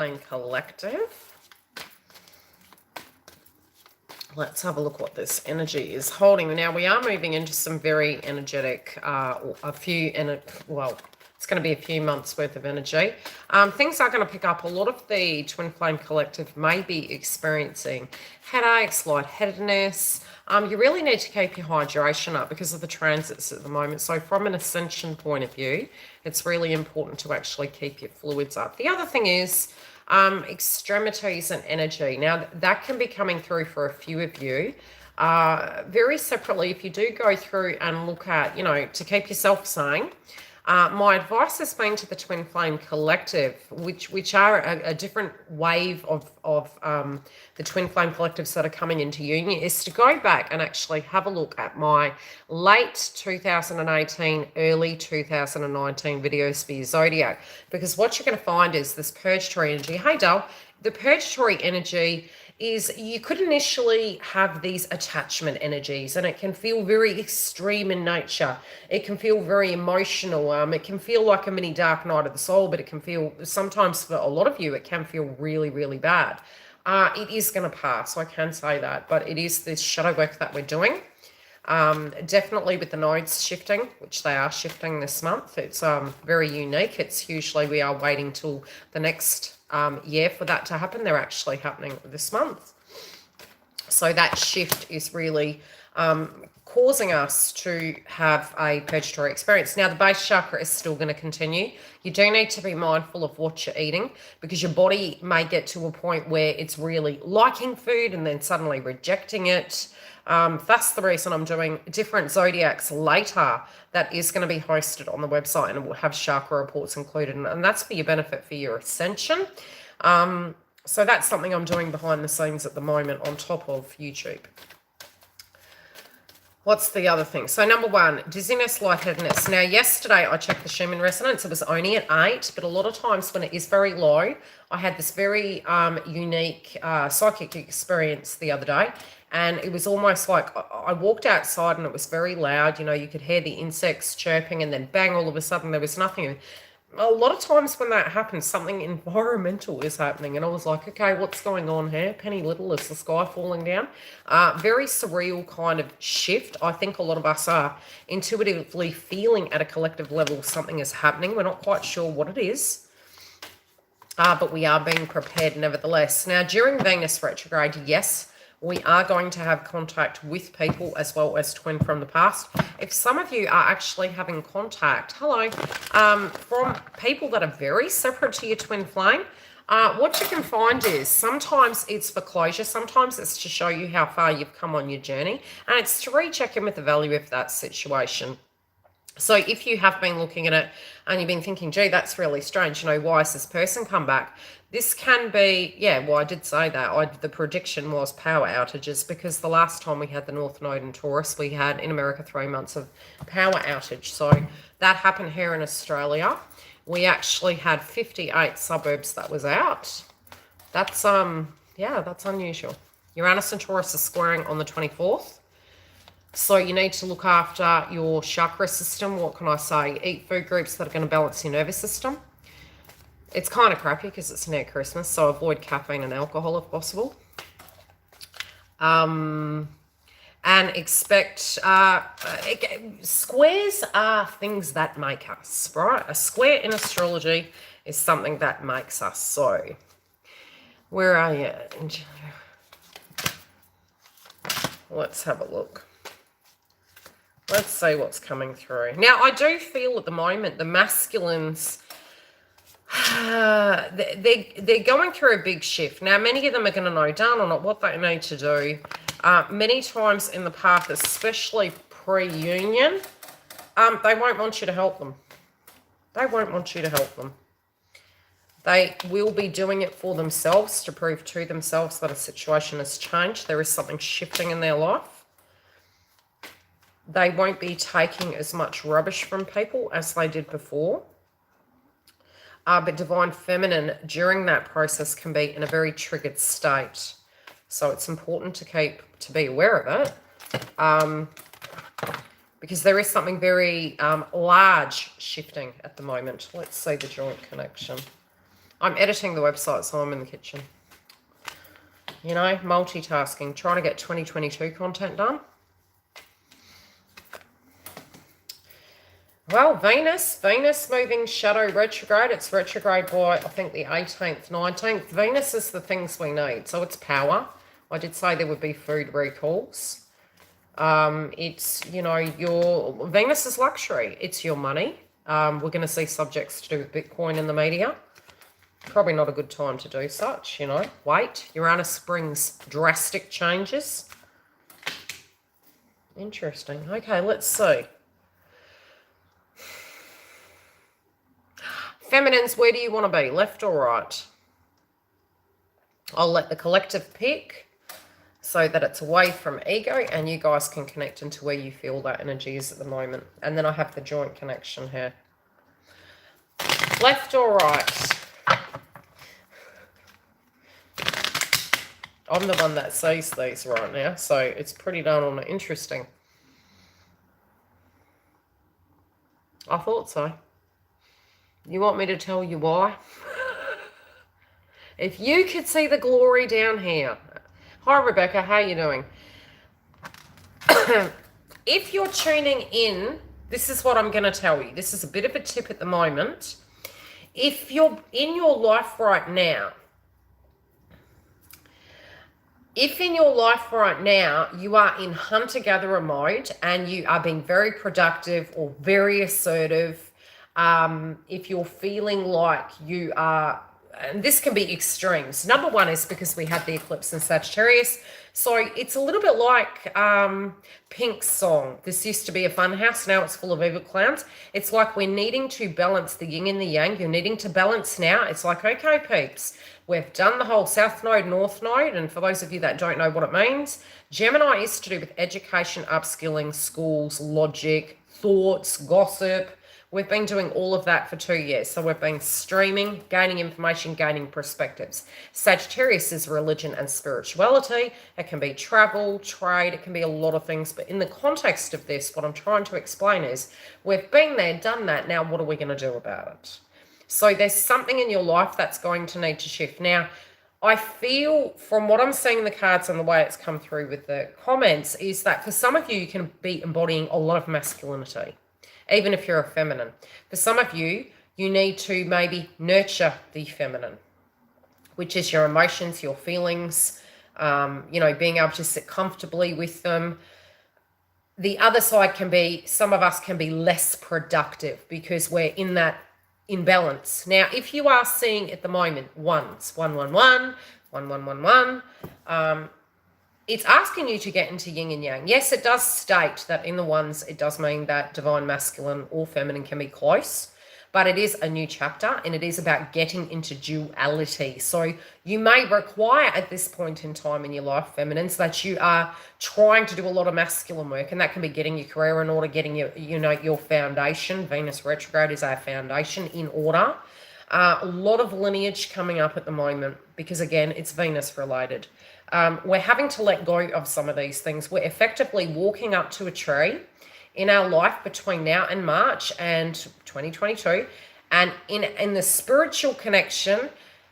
Collective. Let's have a look what this energy is holding. Now, we are moving into some very energetic, well, it's going to be a few months worth of energy. Things are going to pick up. A lot of the Twin Flame Collective may be experiencing headaches, lightheadedness. You really need to keep your hydration up because of the transits at the moment. So from an ascension point of view, it's really important to actually keep your fluids up. The other thing is extremities and energy. Now, that can be coming through for a few of you. Very separately, if you do go through and look at, to keep yourself sane, my advice has been to the Twin Flame Collective, which are a different wave of the Twin Flame Collectives that are coming into union, is to go back and actually have a look at my late 2018, early 2019 videos for your zodiac. Because what you're going to find is this purgatory energy. Hey, Dale, the purgatory energy is you could initially have these attachment energies, and it can feel very extreme in nature. It can feel very emotional. It can feel like a mini dark night of the soul, but it can feel, sometimes for a lot of you, it can feel really, really bad. It is going to pass, I can say that, but it is this shadow work that we're doing. Definitely with the nodes shifting, which they are shifting this month. It's very unique. It's usually we are waiting till the next year for that to happen. They're actually happening this month. So that shift is really causing us to have a purgatory experience. Now, the base chakra is still going to continue. You do need to be mindful of what you're eating, because your body may get to a point where it's really liking food and then suddenly rejecting it. That's the reason I'm doing different zodiacs later. That is going to be hosted on the website, and it will have chakra reports included, and that's for your benefit for your ascension. So that's something I'm doing behind the scenes at the moment on top of YouTube. What's the other thing? So number one, dizziness, lightheadedness. Now, yesterday I checked the Schumann resonance. It was only at 8, but a lot of times when it is very low, I had this very unique psychic experience the other day. And it was almost like I walked outside and it was very loud. You could hear the insects chirping, and then bang, all of a sudden there was nothing. A lot of times when that happens, something environmental is happening. And I was like, okay, what's going on here? Penny Little, is the sky falling down? Very surreal kind of shift. I think a lot of us are intuitively feeling at a collective level something is happening. We're not quite sure what it is. But we are being prepared nevertheless. Now, during Venus retrograde, yes, we are going to have contact with people as well as twin from the past. If some of you are actually having contact, from people that are very separate to your twin flame, what you can find is sometimes it's for closure, sometimes it's to show you how far you've come on your journey, and it's to recheck in with the value of that situation. So if you have been looking at it and you've been thinking, gee, that's really strange, why has this person come back? This can be, I did say that. The prediction was power outages, because the last time we had the North Node in Taurus, we had in America 3 months of power outage. So that happened here in Australia. We actually had 58 suburbs that was out. That's, that's unusual. Uranus and Taurus are squaring on the 24th. So you need to look after your chakra system. What can I say? Eat food groups that are going to balance your nervous system. It's kind of crappy because it's near Christmas, so avoid caffeine and alcohol if possible. And expect, squares are things that make us, right? A square in astrology is something that makes us. So, where are you? Let's have a look. Let's see what's coming through. Now, I do feel at the moment the masculines, they're going through a big shift. Now, many of them are going to know down on it what they need to do. Many times in the past, especially pre-union, they won't want you to help them. They won't want you to help them. They will be doing it for themselves to prove to themselves that a situation has changed. There is something shifting in their life. They won't be taking as much rubbish from people as they did before. But divine feminine during that process can be in a very triggered state. So it's important to be aware of it. Because there is something very large shifting at the moment. Let's see the joint connection. I'm editing the website, so I'm in the kitchen. You know, multitasking, trying to get 2022 content done. Well, Venus moving shadow retrograde. It's retrograde by, I think, the 18th, 19th. Venus is the things we need. So it's power. I did say there would be food recalls. It's, you know, your Venus is luxury. It's your money. We're going to see subjects to do with Bitcoin in the media. Probably not a good time to do such, you know. Wait, Uranus brings drastic changes. Interesting. Okay, let's see. Feminines, where do you want to be? Left or right? I'll let the collective pick so that it's away from ego and you guys can connect into where you feel that energy is at the moment. And then I have the joint connection here. Left or right? I'm the one that sees these right now, so it's pretty darn interesting. I thought so. You want me to tell you why? If you could see the glory down here. Hi, Rebecca. How are you doing? If you're tuning in, this is what I'm going to tell you. This is a bit of a tip at the moment. If you're in your life right now, you are in hunter-gatherer mode and you are being very productive or very assertive, if you're feeling like you are, and this can be extremes. Number one is because we had the eclipse in Sagittarius. So it's a little bit like Pink's song. This used to be a fun house. Now it's full of evil clowns. It's like we're needing to balance the yin and the yang. You're needing to balance now. It's like, okay, peeps, we've done the whole South Node, North Node. And for those of you that don't know what it means, Gemini is to do with education, upskilling, schools, logic, thoughts, gossip. We've been doing all of that for 2 years. So we've been streaming, gaining information, gaining perspectives. Sagittarius is religion and spirituality. It can be travel, trade. It can be a lot of things. But in the context of this, what I'm trying to explain is we've been there, done that. Now, what are we going to do about it? So there's something in your life that's going to need to shift. Now, I feel from what I'm seeing in the cards and the way it's come through with the comments is that for some of you, you can be embodying a lot of masculinity, even if you're a feminine. For some of you, you need to maybe nurture the feminine, which is your emotions, your feelings, you know, being able to sit comfortably with them. The other side can be, some of us can be less productive because we're in that imbalance. Now, if you are seeing at the moment ones, 111, 1111, it's asking you to get into yin and yang. Yes, it does state that in the ones, it does mean that divine masculine or feminine can be close, but it is a new chapter and it is about getting into duality. So you may require at this point in time in your life, feminines, that you are trying to do a lot of masculine work, and that can be getting your career in order, getting your, you know, your foundation. Venus retrograde is our foundation in order. A lot of lineage coming up at the moment because, again, it's Venus related. We're having to let go of some of these things. We're effectively walking up to a tree in our life between now and March and 2022. And in the spiritual connection,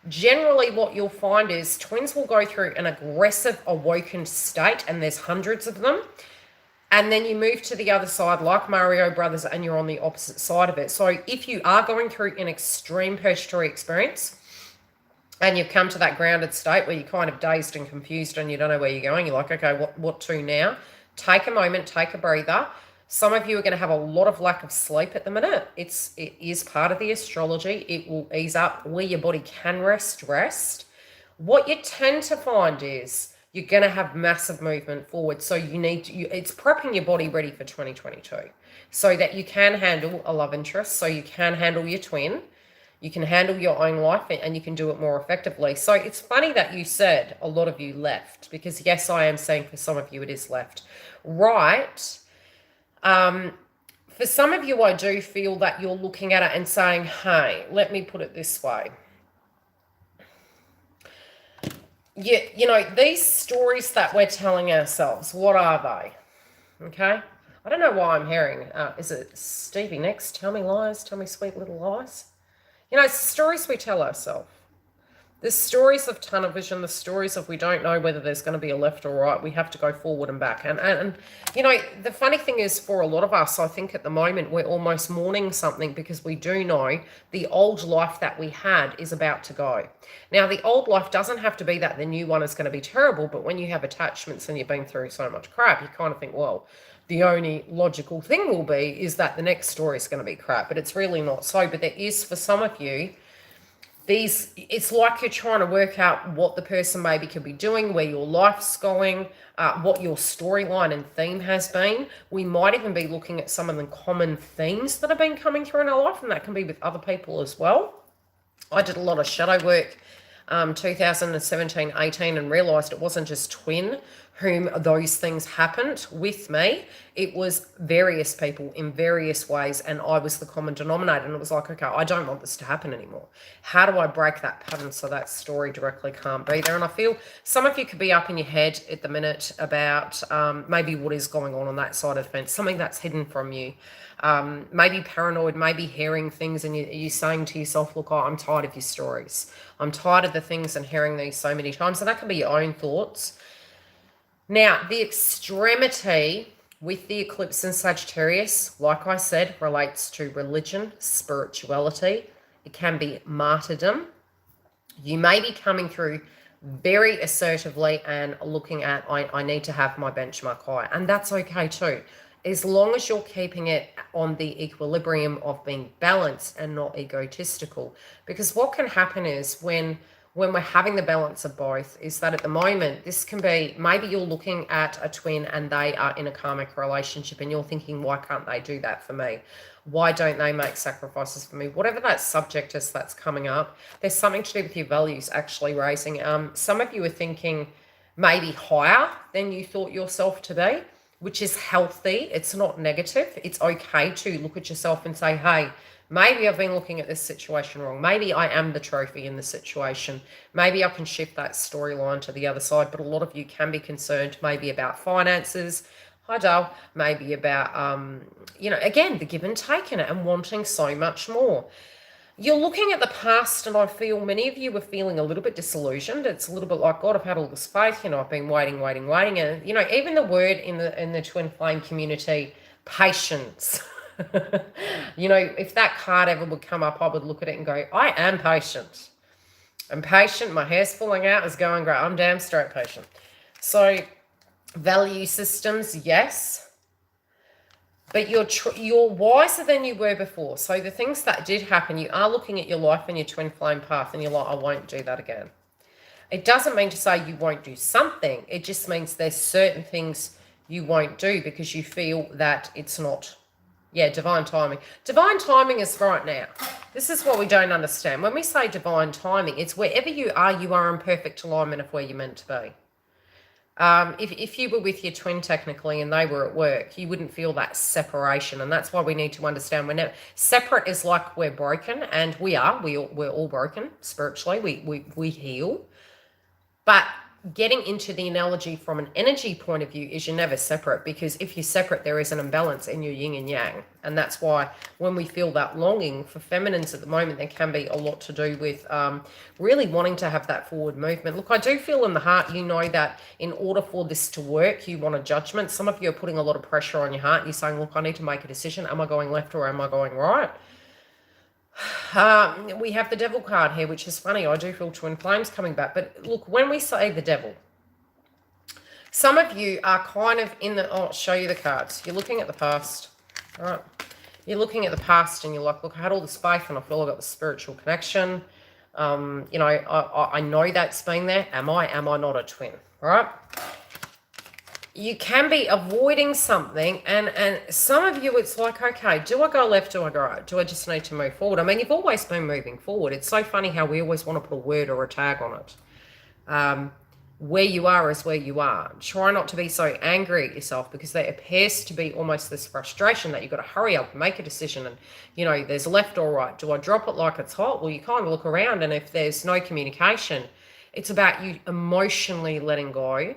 generally what you'll find is twins will go through an aggressive awoken state, and there's hundreds of them. And then you move to the other side like Mario Brothers and you're on the opposite side of it. So if you are going through an extreme purgatory experience and you've come to that grounded state where you're kind of dazed and confused and you don't know where you're going, you're like, okay, what to now? Take a moment, take a breather. Some of you are going to have a lot of lack of sleep at the minute. It is part of the astrology. It will ease up where your body can rest. What you tend to find is you're going to have massive movement forward. So you need to, it's prepping your body ready for 2022 so that you can handle a love interest, so you can handle your twin, you can handle your own life, and you can do it more effectively. So it's funny that you said a lot of you left, because yes, I am saying for some of you it is left. Right. For some of you, I do feel that you're looking at it and saying, hey, let me put it this way. You know, these stories that we're telling ourselves, what are they? Okay. I don't know why I'm hearing, is it Stevie Nicks? Tell me lies, tell me sweet little lies. You know, it's stories we tell ourselves. The stories of tunnel vision, the stories of we don't know whether there's going to be a left or right. We have to go forward and back. And you know, the funny thing is for a lot of us, I think at the moment we're almost mourning something because we do know the old life that we had is about to go. Now, the old life doesn't have to be that the new one is going to be terrible, but when you have attachments and you've been through so much crap, you kind of think, well, the only logical thing will be is that the next story is going to be crap, but it's really not so. But there is, for some of you, it's like you're trying to work out what the person maybe could be doing, where your life's going, what your storyline and theme has been. We might even be looking at some of the common themes that have been coming through in our life, and that can be with other people as well. I did a lot of shadow work 2017, 18, and realized it wasn't just twin whom those things happened with me. It was various people in various ways, and I was the common denominator. And it was like, okay, I don't want this to happen anymore. How do I break that pattern so that story directly can't be there? And I feel some of you could be up in your head at the minute about maybe what is going on that side of the fence, something that's hidden from you. Maybe paranoid, maybe hearing things, and you're saying to yourself, look, I'm tired of your stories. I'm tired of the things and hearing these so many times. And that can be your own thoughts. Now, the extremity with the eclipse in Sagittarius, like I said, relates to religion, spirituality. It can be martyrdom. You may be coming through very assertively and looking at, I need to have my benchmark high. And that's okay too, as long as you're keeping it on the equilibrium of being balanced and not egotistical. Because what can happen is when we're having the balance of both, is that at the moment, this can be, maybe you're looking at a twin and they are in a karmic relationship and you're thinking, why can't they do that for me? Why don't they make sacrifices for me? Whatever that subject is that's coming up, there's something to do with your values actually raising. Some of you are thinking maybe higher than you thought yourself to be, which is healthy. It's not negative. It's okay to look at yourself and say, hey, maybe I've been looking at this situation wrong. Maybe I am the trophy in the situation. Maybe I can shift that storyline to the other side. But a lot of you can be concerned maybe about finances. Hi, Dale. Maybe about, you know, again, the give and take in it and wanting so much more. You're looking at the past, and I feel many of you are feeling a little bit disillusioned. It's a little bit like, God, I've had all this faith, you know, I've been waiting. And, you know, even the word in the twin flame community, patience. You know, if that card ever would come up, I would look at it and go, I am patient. I'm patient. My hair's falling out. It's going great. I'm damn straight patient. So value systems, yes. But you're wiser than you were before. So the things that did happen, you are looking at your life and your twin flame path and you're like, I won't do that again. It doesn't mean to say you won't do something. It just means there's certain things you won't do because you feel that it's not, divine timing. Divine timing is right now. This is what we don't understand. When we say divine timing, it's wherever you are in perfect alignment of where you're meant to be. If you were with your twin technically and they were at work, you wouldn't feel that separation. And that's why we need to understand we're separate is like we're broken, and we're all broken spiritually. We heal. But getting into the analogy from an energy point of view is you're never separate, because if you're separate, there is an imbalance in your yin and yang. And that's why when we feel that longing for feminines at the moment, there can be a lot to do with really wanting to have that forward movement. Look, I do feel in the heart, you know, that in order for this to work, you want a judgment. Some of you are putting a lot of pressure on your heart. You're saying, look, I need to make a decision. Am I going left or am I going right? We have the devil card here, which is funny. I do feel twin flames coming back. But look, when we say the devil, some of you are kind of in the, I'll show you the cards. You're looking at the past, all right? You're looking at the past and you're like, look, I had all this faith and I feel I got the spiritual connection. You know, I know that's been there. Am I not a twin, all right? You can be avoiding something, and some of you, it's like, okay, do I go left, do I go right? Do I just need to move forward? I mean, you've always been moving forward. It's so funny how we always want to put a word or a tag on it. Where you are is where you are. Try not to be so angry at yourself, because there appears to be almost this frustration that you've got to hurry up and make a decision, and, you know, there's left or right. Do I drop it like it's hot? Well, you kind of look around, and if there's no communication, it's about you emotionally letting go.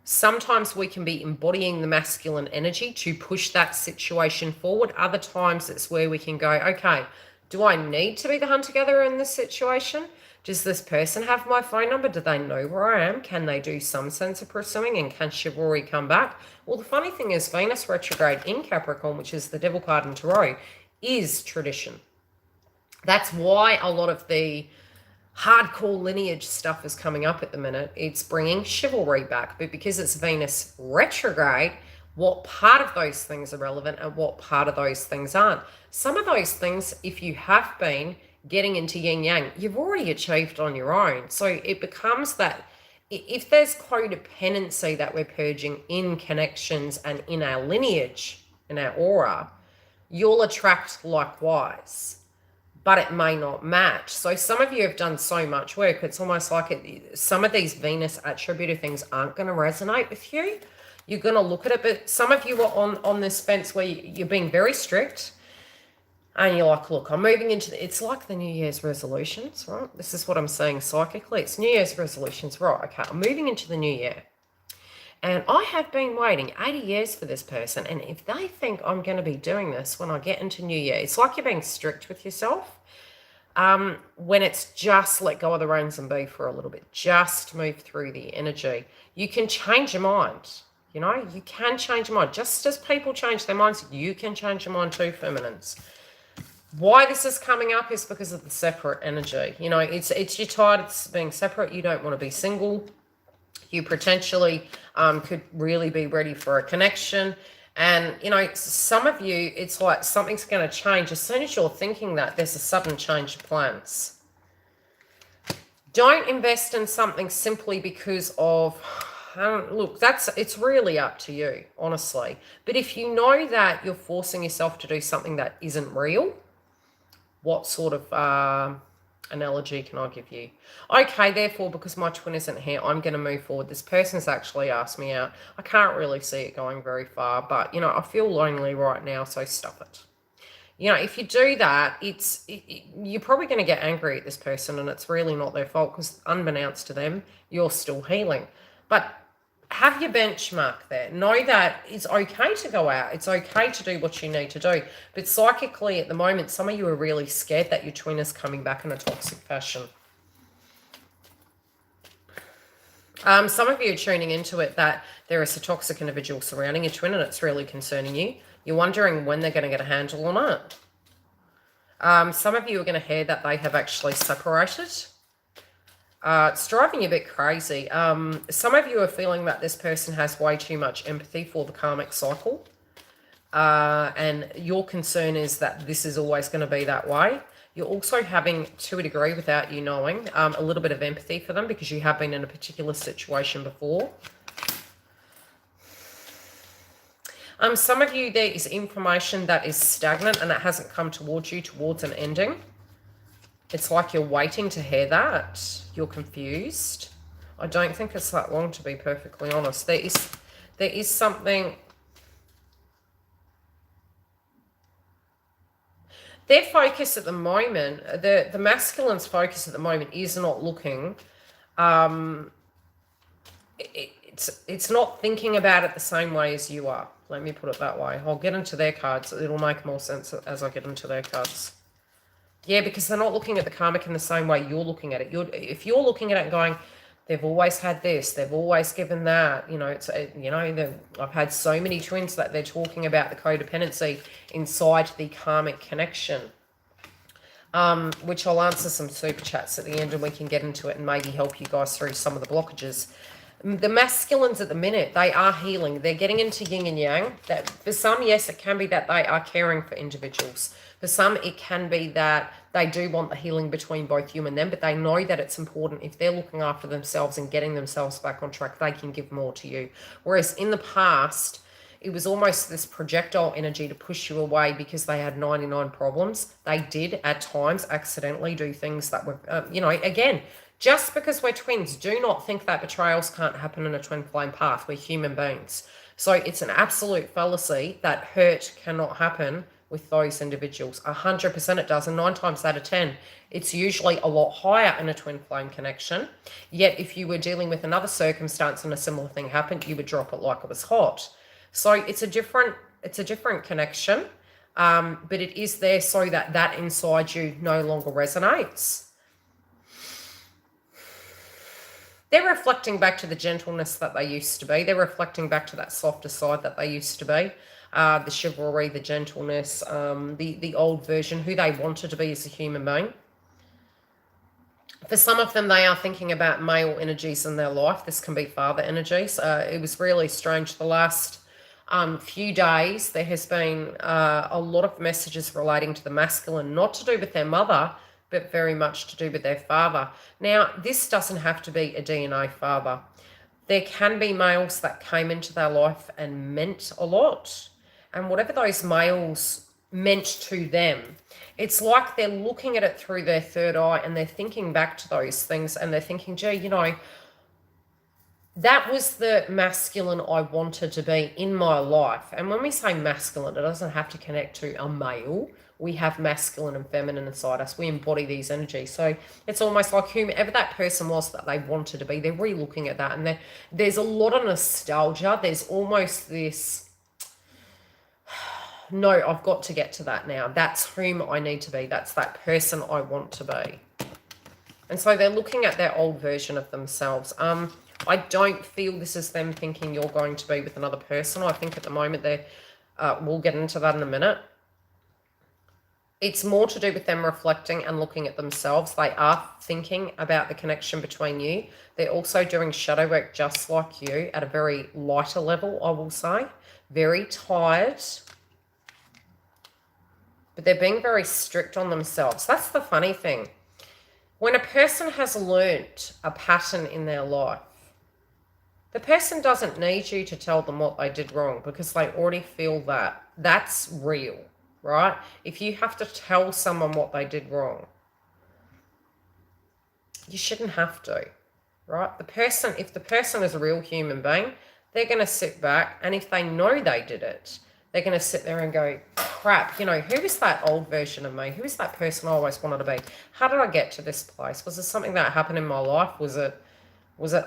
Sometimes we can be embodying the masculine energy to push that situation forward. Other times it's where we can go, okay, do I need to be the hunter-gatherer in this situation? Does this person have my phone number? Do they know where I am? Can they do some sense of pursuing? And can chivalry come back? Well, the funny thing is Venus retrograde in Capricorn, which is the devil card in Tarot, is tradition. That's why a lot of the hardcore lineage stuff is coming up at the minute. It's bringing chivalry back, but because it's Venus retrograde, what part of those things are relevant and what part of those things aren't. Some of those things, if you have been getting into yin yang, you've already achieved on your own. So it becomes that if there's codependency that we're purging in connections and in our lineage, in our aura, you'll attract likewise, but it may not match. So some of you have done so much work, it's almost like some of these Venus attributed things aren't going to resonate with you. You're going to look at it, but some of you are on this fence where you're being very strict and you're like, look, I'm moving into it's like the New Year's resolutions, right? This is what I'm saying psychically. It's New Year's resolutions, right? Okay, I'm moving into the new year. And I have been waiting 80 years for this person. And if they think I'm going to be doing this when I get into New Year, it's like you're being strict with yourself. When it's just let go of the reins and be for a little bit, just move through the energy. You can change your mind. You know, you can change your mind. Just as people change their minds, you can change your mind too, feminines. Why this is coming up is because of the separate energy. You know, it's you're tired of being separate. You don't want to be single. You potentially could really be ready for a connection. And, you know, some of you, it's like something's going to change. As soon as you're thinking that, there's a sudden change of plans. Don't invest in something simply because of... look, it's really up to you, honestly. But if you know that you're forcing yourself to do something that isn't real, what sort of analogy can I give you? Okay, therefore, because my twin isn't here, I'm going to move forward. This person's actually asked me out. I can't really see it going very far, but, you know, I feel lonely right now, so stuff it. You know, if you do that, you're probably going to get angry at this person, and it's really not their fault because unbeknownst to them, you're still healing. But have your benchmark there. Know that it's okay to go out. It's okay to do what you need to do. But psychically at the moment, some of you are really scared that your twin is coming back in a toxic fashion. Some of you are tuning into it that there is a toxic individual surrounding your twin and it's really concerning you. You're wondering when they're going to get a handle on it. Some of you are going to hear that they have actually separated. It's driving you a bit crazy. Some of you are feeling that this person has way too much empathy for the karmic cycle. And your concern is that this is always going to be that way. You're also having, to a degree, without you knowing, a little bit of empathy for them because you have been in a particular situation before. Some of you, there is information that is stagnant and it hasn't come towards you towards an ending. It's like you're waiting to hear that. You're confused. I don't think it's that long, to be perfectly honest. There is something... Their focus at the moment, the masculine's focus at the moment is not looking... It's not thinking about it the same way as you are. Let me put it that way. I'll get into their cards. It'll make more sense as I get into their cards. Yeah, because they're not looking at the karmic in the same way you're looking at it. If you're looking at it and going, they've always had this, they've always given that, you know, I've had so many twins that they're talking about the codependency inside the karmic connection, which I'll answer some super chats at the end and we can get into it and maybe help you guys through some of the blockages. The masculines at the minute, they are healing. They're getting into yin and yang. That for some, yes, it can be that they are caring for individuals. For some, it can be that they do want the healing between both you and them, but they know that it's important. If they're looking after themselves and getting themselves back on track, they can give more to you. Whereas in the past, it was almost this projectile energy to push you away because they had 99 problems. They did, at times, accidentally do things that were, you know, again, just because we're twins, do not think that betrayals can't happen in a twin flame path. We're human beings. So it's an absolute fallacy that hurt cannot happen with those individuals. 100% it does, and 9 times out of 10, it's usually a lot higher in a twin flame connection. Yet if you were dealing with another circumstance and a similar thing happened, you would drop it like it was hot. So it's a different connection, but it is there so that inside you no longer resonates. They're reflecting back to the gentleness that they used to be. They're reflecting back to that softer side that they used to be. The chivalry, the gentleness, the old version, who they wanted to be as a human being. For some of them, they are thinking about male energies in their life. This can be father energies. It was really strange. The last few days, there has been a lot of messages relating to the masculine, not to do with their mother, but very much to do with their father. Now, this doesn't have to be a DNA father. There can be males that came into their life and meant a lot. And whatever those males meant to them, it's like they're looking at it through their third eye and they're thinking back to those things and they're thinking, gee, you know, that was the masculine I wanted to be in my life. And when we say masculine, it doesn't have to connect to a male. We have masculine and feminine inside us. We embody these energies. So it's almost like whomever that person was that they wanted to be, they're re-looking at that. And there's a lot of nostalgia. There's almost this, no, I've got to get to that now. That's whom I need to be. That's that person I want to be. And so they're looking at their old version of themselves. I don't feel this is them thinking you're going to be with another person. I think at the moment they're, we'll get into that in a minute. It's more to do with them reflecting and looking at themselves. They are thinking about the connection between you. They're also doing shadow work just like you at a very lighter level, I will say. Very tired. But they're being very strict on themselves. That's the funny thing. When a person has learnt a pattern in their life, the person doesn't need you to tell them what they did wrong because they already feel that. That's real, right? If you have to tell someone what they did wrong, you shouldn't have to, right? If the person is a real human being, they're going to sit back, and if they know they did it, they're going to sit there and go, crap, you know, who is that old version of me? Who is that person I always wanted to be? How did I get to this place? Was it something that happened in my life? Was it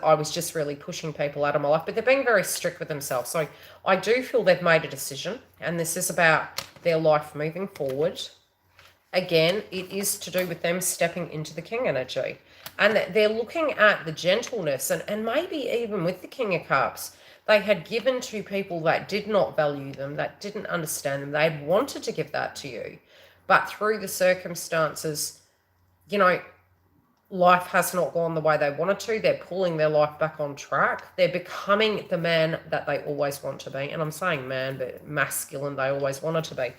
I was just really pushing people out of my life? But they're being very strict with themselves. So I do feel they've made a decision, and this is about their life moving forward. Again, it is to do with them stepping into the king energy. And they're looking at the gentleness, and maybe even with the King of Cups, they had given to people that did not value them, that didn't understand them. They had wanted to give that to you. But through the circumstances, you know, life has not gone the way they wanted to. They're pulling their life back on track. They're becoming the man that they always want to be. And I'm saying man, but masculine they always wanted to be.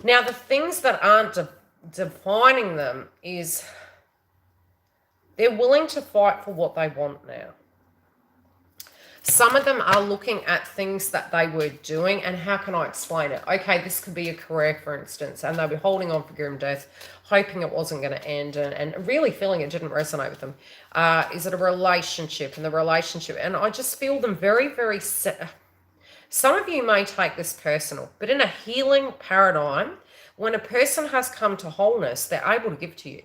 Now, the things that aren't defining them is they're willing to fight for what they want now. Some of them are looking at things that they were doing, and how can I explain it? Okay, this could be a career, for instance, and they were holding on for grim death, hoping it wasn't going to end, and really feeling it didn't resonate with them. Is it a relationship? And the relationship, and I just feel them very, very some of you may take this personal, but in a healing paradigm, when a person has come to wholeness, they're able to give to you.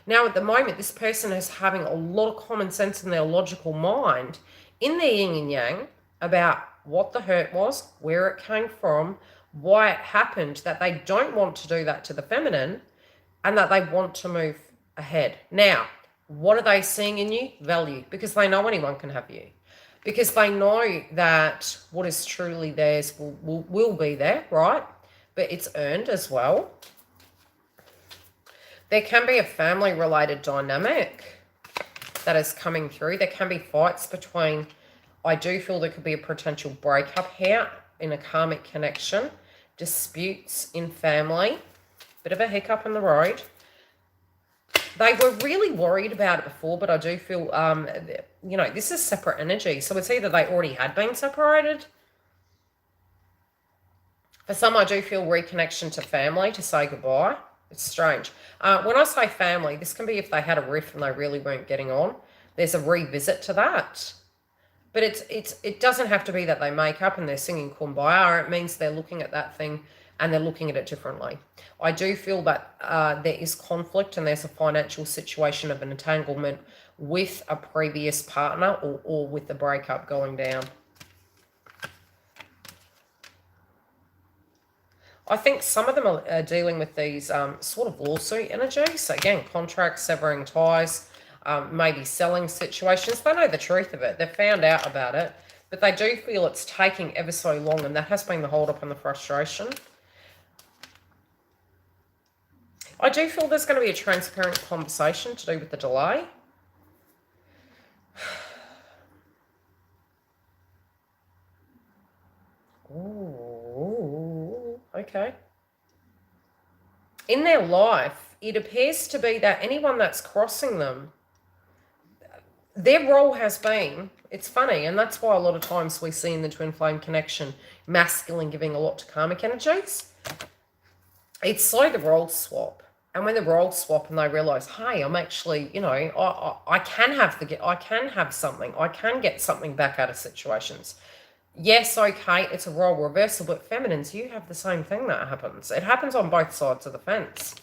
Now, at the moment, this person is having a lot of common sense in their logical mind, in their yin and yang, about what the hurt was, where it came from, why it happened, that they don't want to do that to the feminine, and that they want to move ahead. Now, what are they seeing in you? Value, because they know anyone can have you. Because they know that what is truly theirs will be there, right? But it's earned as well. There can be a family-related dynamic that is coming through. There can be fights between, I do feel there could be a potential breakup here in a karmic connection, disputes in family, bit of a hiccup in the road. They were really worried about it before, but I do feel, you know, this is separate energy. So it's either they already had been separated. For some, I do feel reconnection to family, to say goodbye. It's strange. When I say family, this can be if they had a rift and they really weren't getting on. There's a revisit to that. But it doesn't have to be that they make up and they're singing Kumbaya. It means they're looking at that thing and they're looking at it differently. I do feel that there is conflict and there's a financial situation of an entanglement with a previous partner or with the breakup going down. I think some of them are dealing with these sort of lawsuit energies. So again, contracts, severing ties. maybe selling situations. They know the truth of it. They've found out about it. But they do feel it's taking ever so long, and that has been the hold-up and the frustration. I do feel there's going to be a transparent conversation to do with the delay. Ooh, okay. In their life, it appears to be that anyone that's crossing them, their role has been, it's funny, and that's why a lot of times we see in the twin flame connection, masculine giving a lot to karmic energies. It's like the role swap. And when the roles swap and they realize, hey, I'm actually, you know, I can have something. I can get something back out of situations. Yes, okay, it's a role reversal, but feminines, you have the same thing that happens. It happens on both sides of the fence.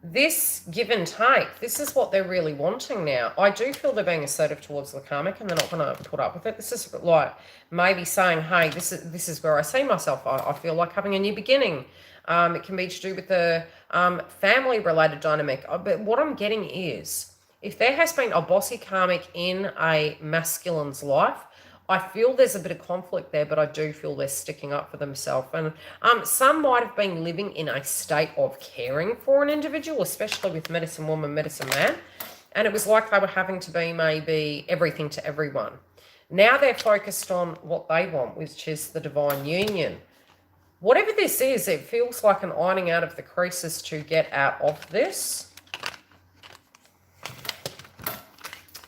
This give and take, this is what they're really wanting now. I do feel they're being assertive towards the karmic and they're not going to put up with it. This is like maybe saying, hey, this is where I see myself. I feel like having a new beginning. It can be to do with the family-related dynamic. But what I'm getting is, if there has been a bossy karmic in a masculine's life, I feel there's a bit of conflict there, but I do feel they're sticking up for themselves. And some might have been living in a state of caring for an individual, especially with medicine woman, medicine man. And it was like they were having to be maybe everything to everyone. Now they're focused on what they want, which is the divine union. Whatever this is, it feels like an ironing out of the creases to get out of this.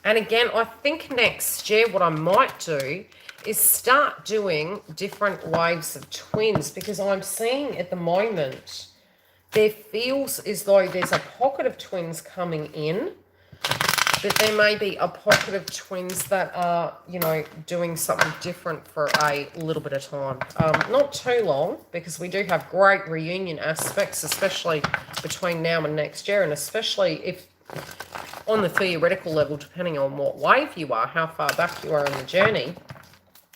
And again, I think next year what I might do is start doing different waves of twins, because I'm seeing at the moment there feels as though there's a pocket of twins coming in, but there may be a pocket of twins that are, you know, doing something different for a little bit of time. Not too long, because we do have great reunion aspects, especially between now and next year, and especially if on the theoretical level, depending on what wave you are, how far back you are in the journey,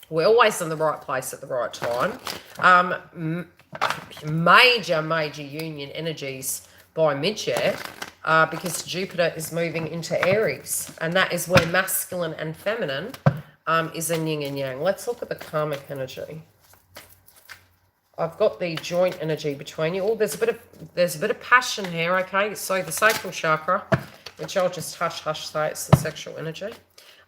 we're always in the right place at the right time. Major union energies by mid-year, because Jupiter is moving into Aries, and that is where masculine and feminine is in yin and yang. Let's look at the karmic energy. I've got the joint energy between you. Oh, there's a bit of passion here, okay? So the sacral chakra, which I'll just hush say it's the sexual energy.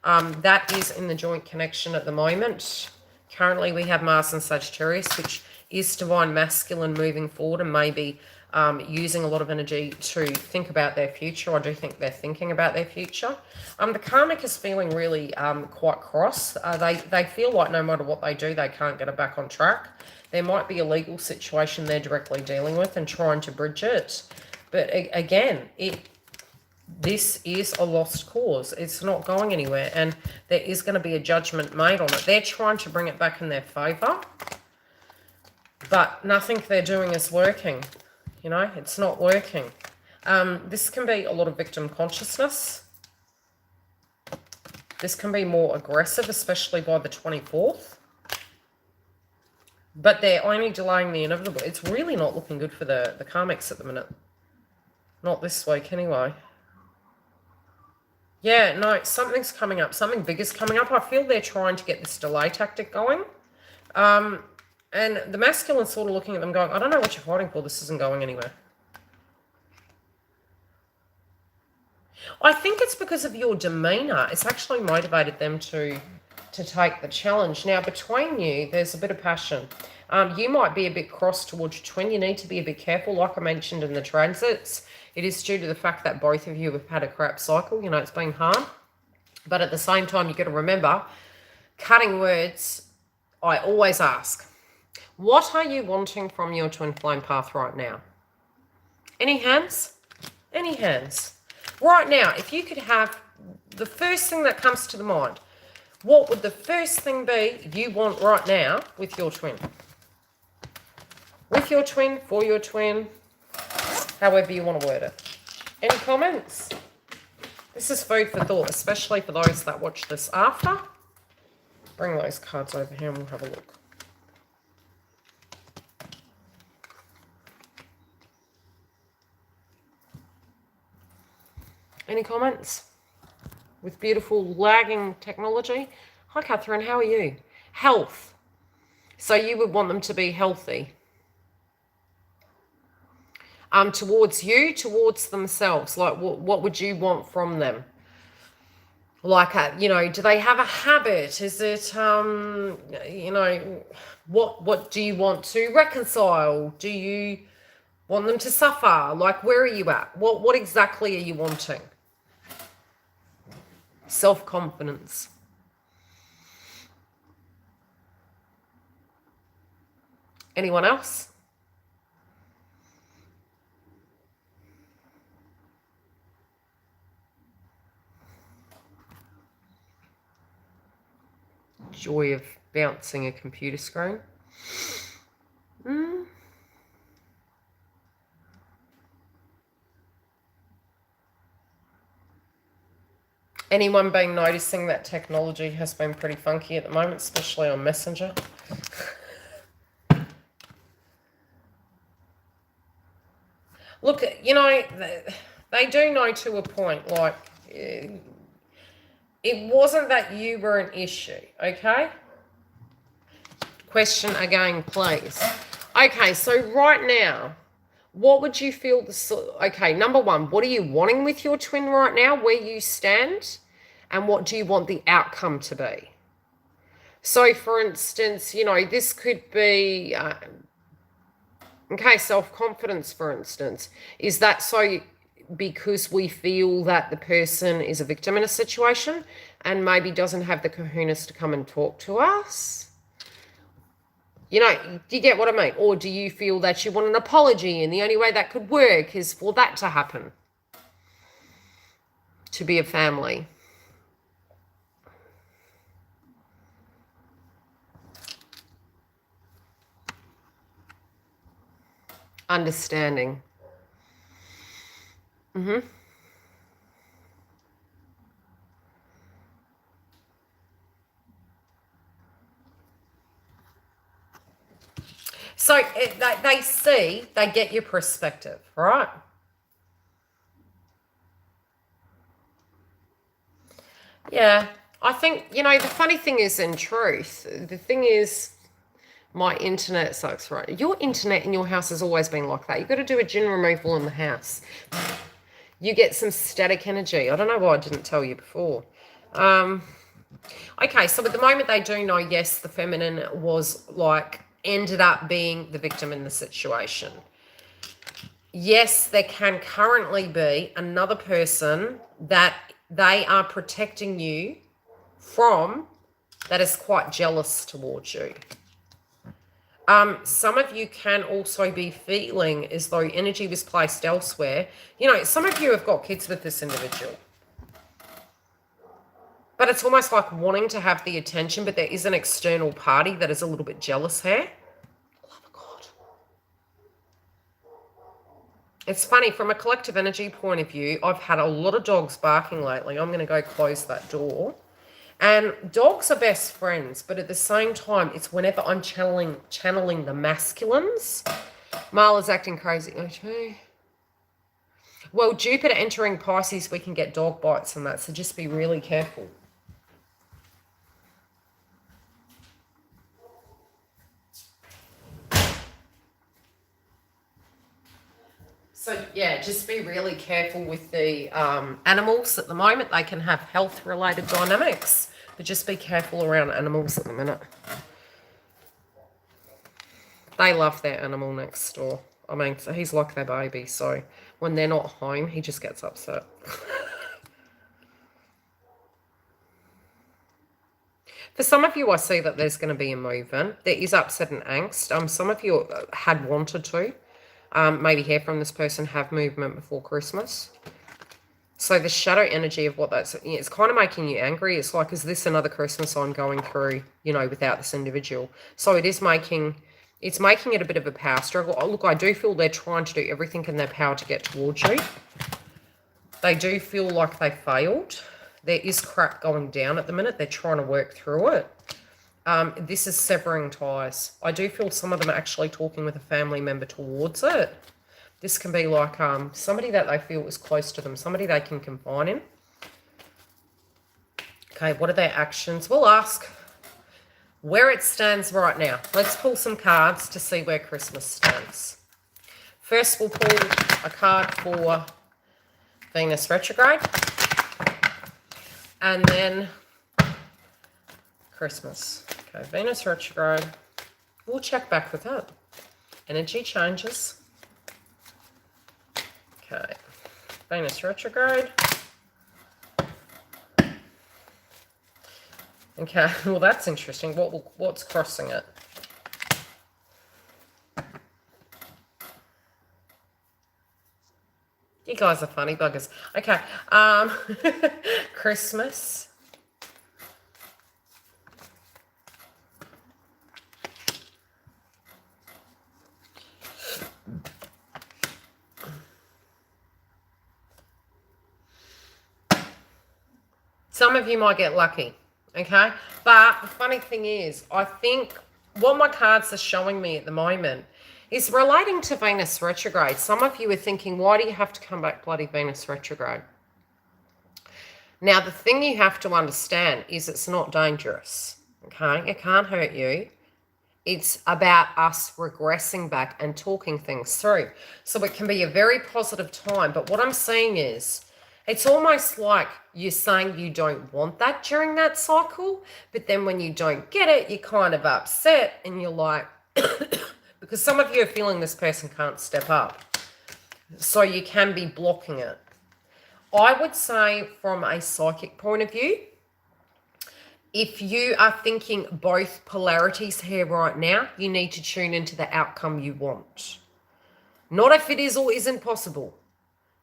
That is in the joint connection at the moment. Currently we have Mars and Sagittarius, which is divine masculine moving forward and maybe using a lot of energy to think about their future. I do think they're thinking about their future. The karmic is feeling really quite cross. They feel like no matter what they do, they can't get it back on track. There might be a legal situation they're directly dealing with and trying to bridge it. But again, this is a lost cause. It's not going anywhere, and there is going to be a judgment made on it. They're trying to bring it back in their favor, but nothing they're doing is working. You know, it's not working. This can be a lot of victim consciousness. This can be more aggressive, especially by the 24th. But they're only delaying the inevitable. It's really not looking good for the karmics at the minute. Not this week, anyway. Yeah, no, something's coming up. Something big is coming up. I feel they're trying to get this delay tactic going. And the masculine's sort of looking at them going, I don't know what you're fighting for. This isn't going anywhere. I think it's because of your demeanour. It's actually motivated them to take the challenge. Now, between you, there's a bit of passion. You might be a bit cross towards your twin. You need to be a bit careful. Like I mentioned in the transits, it is due to the fact that both of you have had a crap cycle. You know, it's been hard. But at the same time, you've got to remember, cutting words, I always ask, what are you wanting from your twin flame path right now? Any hands? Any hands? Right now, if you could have the first thing that comes to the mind, what would the first thing be you want right now with your twin? With your twin, for your twin, however you want to word it. Any comments? This is food for thought, especially for those that watch this after. Bring those cards over here and we'll have a look. Any comments? With beautiful lagging technology. Hi, Catherine. How are you? Health. So you would want them to be healthy. Towards you, towards themselves. Like, what would you want from them? Like, do they have a habit? Is it, what do you want to reconcile? Do you want them to suffer? Like, where are you at? What exactly are you wanting? Self-confidence. Anyone else? Joy of bouncing a computer screen. Anyone been noticing that technology has been pretty funky at the moment, especially on Messenger? Look, they do know to a point, like, it wasn't that you were an issue, okay? Question again, please. Okay, so right now, what would you feel okay, number one, what are you wanting with your twin right now, where you stand, and what do you want the outcome to be? So, for instance, this could be, okay, self-confidence, for instance. Is that so because we feel that the person is a victim in a situation and maybe doesn't have the kahunas to come and talk to us? Do you get what I mean? Or do you feel that you want an apology and the only way that could work is for that to happen? To be a family. Understanding. So they get your perspective, right? Yeah, I think, the funny thing is, in truth, the thing is, my internet sucks, right? Your internet in your house has always been like that. You've got to do a gin removal in the house. You get some static energy. I don't know why I didn't tell you before. Okay, so at the moment they do know, yes, the feminine was ended up being the victim in the situation. Yes, there can currently be another person that they are protecting you from that is quite jealous towards you. Some of you can also be feeling as though energy was placed elsewhere. Some of you have got kids with this individual. But it's almost like wanting to have the attention, but there is an external party that is a little bit jealous here. Love of God. It's funny, from a collective energy point of view, I've had a lot of dogs barking lately. I'm going to go close that door. And dogs are best friends, but at the same time, it's whenever I'm channeling the masculines. Marla's acting crazy. Okay. Well, Jupiter entering Pisces, we can get dog bites and that, so just be really careful. So, yeah, just be really careful with the animals at the moment. They can have health-related dynamics, but just be careful around animals at the minute. They love their animal next door. I mean, so he's like their baby, so when they're not home, he just gets upset. For some of you, I see that there's going to be a movement. There is upset and angst. Some of you had wanted to. Maybe hear from this person, have movement before Christmas. So the shadow energy of what that's, it's kind of making you angry. It's like, is this another Christmas I'm going through, without this individual? So it's making it a bit of a power struggle. Oh, look, I do feel they're trying to do everything in their power to get towards you. They do feel like they failed. There is crap going down at the minute. They're trying to work through it. This is severing ties. I do feel some of them are actually talking with a family member towards it. This can be like somebody that they feel is close to them, somebody they can confide in. Okay, what are their actions? We'll ask where it stands right now. Let's pull some cards to see where Christmas stands. First, we'll pull a card for Venus retrograde. And then Christmas. Okay, Venus retrograde. We'll check back with that. Energy changes. Okay, Venus retrograde. Okay, well that's interesting. What's crossing it? You guys are funny buggers. Okay, Christmas. Some of you might get lucky, okay? But the funny thing is, I think what my cards are showing me at the moment is relating to Venus retrograde. Some of you are thinking, why do you have to come back bloody Venus retrograde? Now, the thing you have to understand is it's not dangerous, okay? It can't hurt you. It's about us regressing back and talking things through. So it can be a very positive time. But what I'm saying is, it's almost like you're saying you don't want that during that cycle, but then when you don't get it, you're kind of upset and you're like, because some of you are feeling this person can't step up. So you can be blocking it. I would say from a psychic point of view, if you are thinking both polarities here right now, you need to tune into the outcome you want. Not if it is or isn't possible.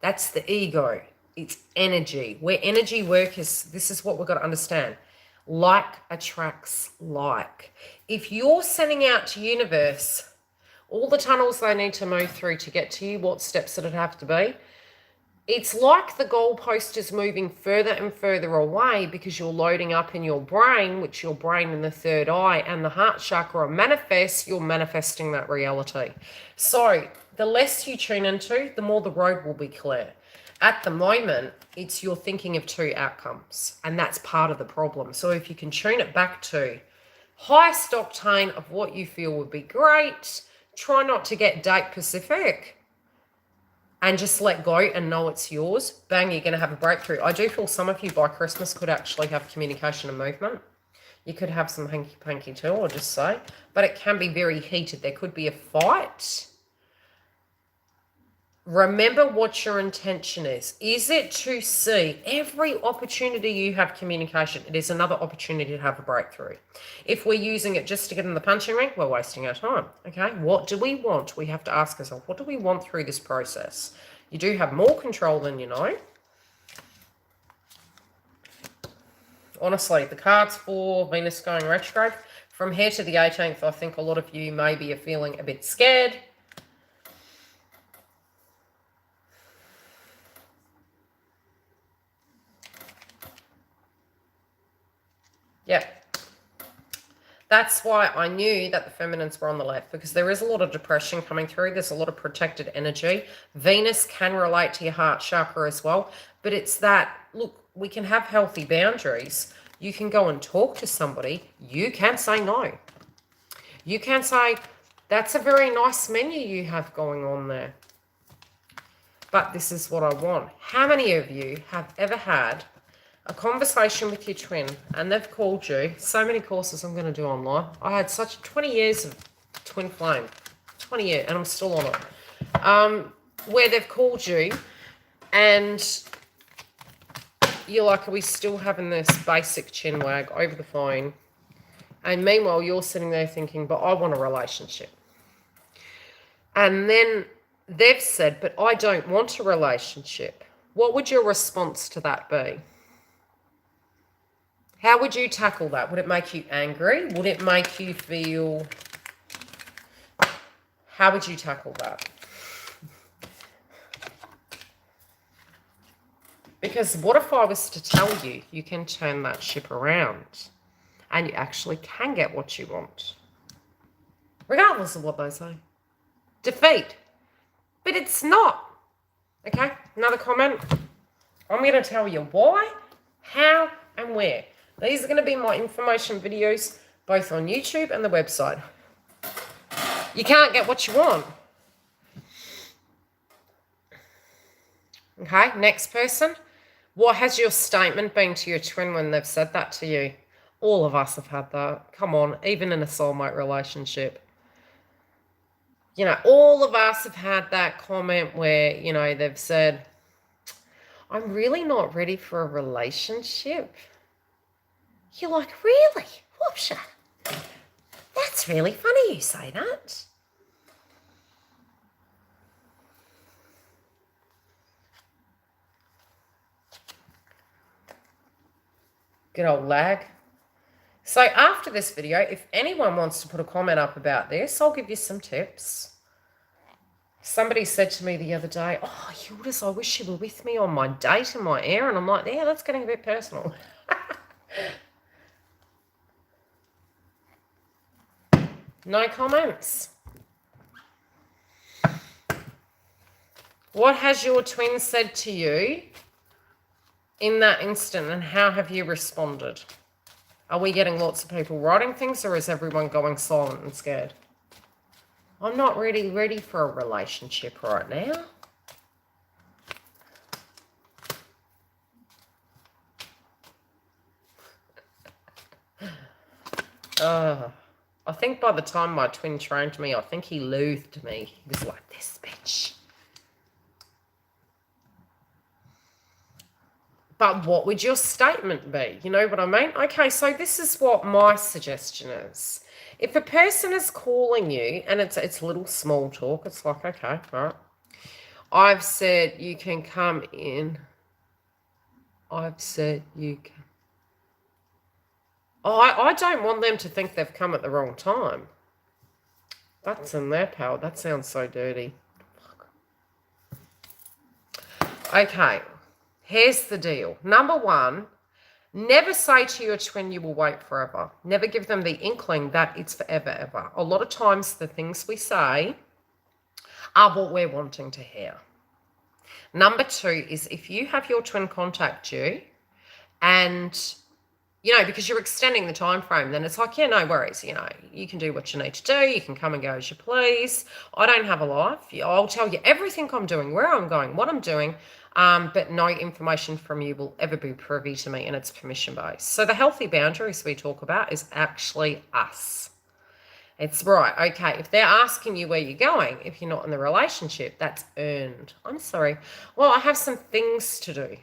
That's the ego. It's energy. Where energy work is, this is what we've got to understand. Like attracts like. If you're sending out to universe all the tunnels they need to move through to get to you, what steps did it have to be? It's like the goalpost is moving further and further away because you're loading up in your brain, which your brain in the third eye and the heart chakra manifests, you're manifesting that reality. So the less you tune into, the more the road will be clear. At the moment, it's you're thinking of two outcomes, and that's part of the problem. So if you can tune it back to highest octane of what you feel would be great, try not to get date specific, and just let go and know it's yours, bang, you're going to have a breakthrough. I do feel some of you by Christmas could actually have communication and movement. You could have some hanky-panky too, I'll just say. But it can be very heated. There could be a fight. Remember what your intention is. Is it to see every opportunity you have communication? It is another opportunity to have a breakthrough. If we're using it just to get in the punching ring, we're wasting our time. Okay, what do we want? We have to ask ourselves, what do we want through this process? You do have more control than you know. Honestly, the cards for Venus going retrograde, from here to the 18th, I think a lot of you maybe are feeling a bit scared. Yep. That's why I knew that the feminines were on the left, because there is a lot of depression coming through. There's a lot of protected energy. Venus can relate to your heart chakra as well. But it's that, look, we can have healthy boundaries. You can go and talk to somebody. You can say no. You can say, that's a very nice menu you have going on there, but this is what I want. How many of you have ever had a conversation with your twin and they've called you? So many courses I'm going to do online. I had such 20 years of twin flame, 20 years, and I'm still on it, where they've called you and you're like, are we still having this basic chin wag over the phone? And meanwhile, you're sitting there thinking, but I want a relationship. And then they've said, but I don't want a relationship. What would your response to that be? How would you tackle that? Would it make you angry? Would it make you feel... How would you tackle that? Because what if I was to tell you, you can turn that ship around and you actually can get what you want, regardless of what they say? Defeat. but it's not. Okay, another comment. I'm going to tell you why, how, and where. These are going to be my information videos, both on YouTube and the website. You can't get what you want. Okay, next person. What has your statement been to your twin when they've said that to you? All of us have had that. Come on, even in a soulmate relationship. You know, all of us have had that comment where, you know, they've said, I'm really not ready for a relationship. You're like, really? Whoopsha. That's really funny you say that. Good old lag. So after this video, if anyone wants to put a comment up about this, I'll give you some tips. Somebody said to me the other day, oh, YILDIZ, I wish you were with me on my date in my air. And I'm like, yeah, that's getting a bit personal. No comments. What has your twin said to you in that instant, and how have you responded? Are we getting lots of people writing things, or is everyone going silent and scared? I'm not really ready for a relationship right now. I think by the time my twin trained me, I think he loathed me. He was like, this bitch. But what would your statement be? You know what I mean? Okay, so this is what my suggestion is. If a person is calling you, and it's a little small talk, it's like, okay, all right. I've said you can come in. I've said you can. Oh, I don't want them to think they've come at the wrong time. That's in their power. That sounds so dirty. Okay, here's the deal. Number one, never say to your twin you will wait forever. Never give them the inkling that it's forever, ever. A lot of times the things we say are what we're wanting to hear. Number two is if you have your twin contact you and, you know, because you're extending the time frame, then it's like, yeah, no worries. You know, you can do what you need to do. You can come and go as you please. I don't have a life. I'll tell you everything I'm doing, where I'm going, what I'm doing. But no information from you will ever be privy to me, and it's permission-based. So the healthy boundaries we talk about is actually us. It's right, okay, if they're asking you where you're going, if you're not in the relationship, that's earned. I'm sorry. Well, I have some things to do.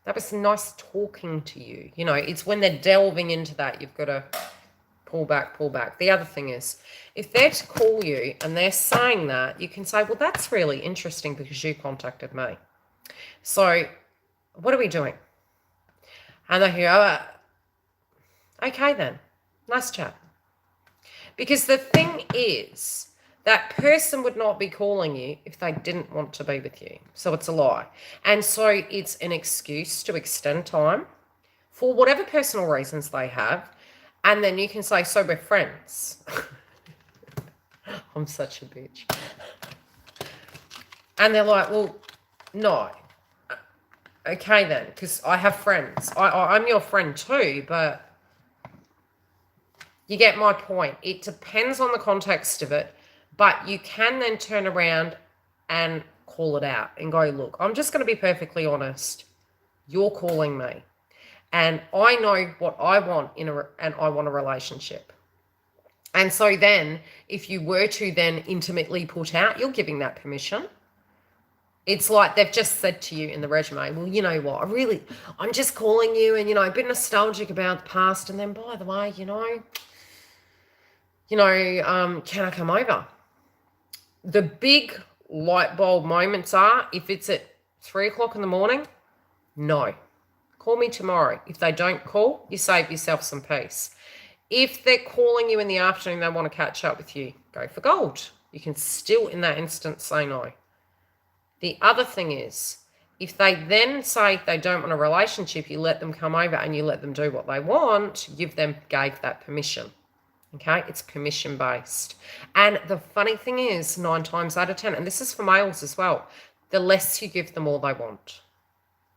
That was nice talking to you. You know, it's when they're delving into that, you've got to pull back, pull back. The other thing is, if they're to call you and they're saying that, you can say, well, that's really interesting because you contacted me. So what are we doing? And they go, okay then, nice chat. Because the thing is, that person would not be calling you if they didn't want to be with you. So it's a lie. And so it's an excuse to extend time for whatever personal reasons they have. And then you can say, so we're friends. I'm such a bitch. And they're like, well, no. Okay then, because I have friends. I'm your friend too, but you get my point. It depends on the context of it, but you can then turn around and call it out and go, look, I'm just going to be perfectly honest. You're calling me. And I know what I want and I want a relationship. And so then if you were to then intimately put out, you're giving that permission. It's like they've just said to you in the resume, well, you know what, I'm just calling you and, you know, a bit nostalgic about the past. And then, by the way, can I come over? The big light bulb moments are, if it's at 3 o'clock in the morning, no. Call me tomorrow. If they don't call, you save yourself some peace. If they're calling you in the afternoon, they want to catch up with you, go for gold. You can still, in that instance, say no. The other thing is, if they then say they don't want a relationship, you let them come over and you let them do what they want, you've then gave that permission. Okay, it's permission based. And the funny thing is, 9 times out of 10, and this is for males as well, the less you give them, all they want.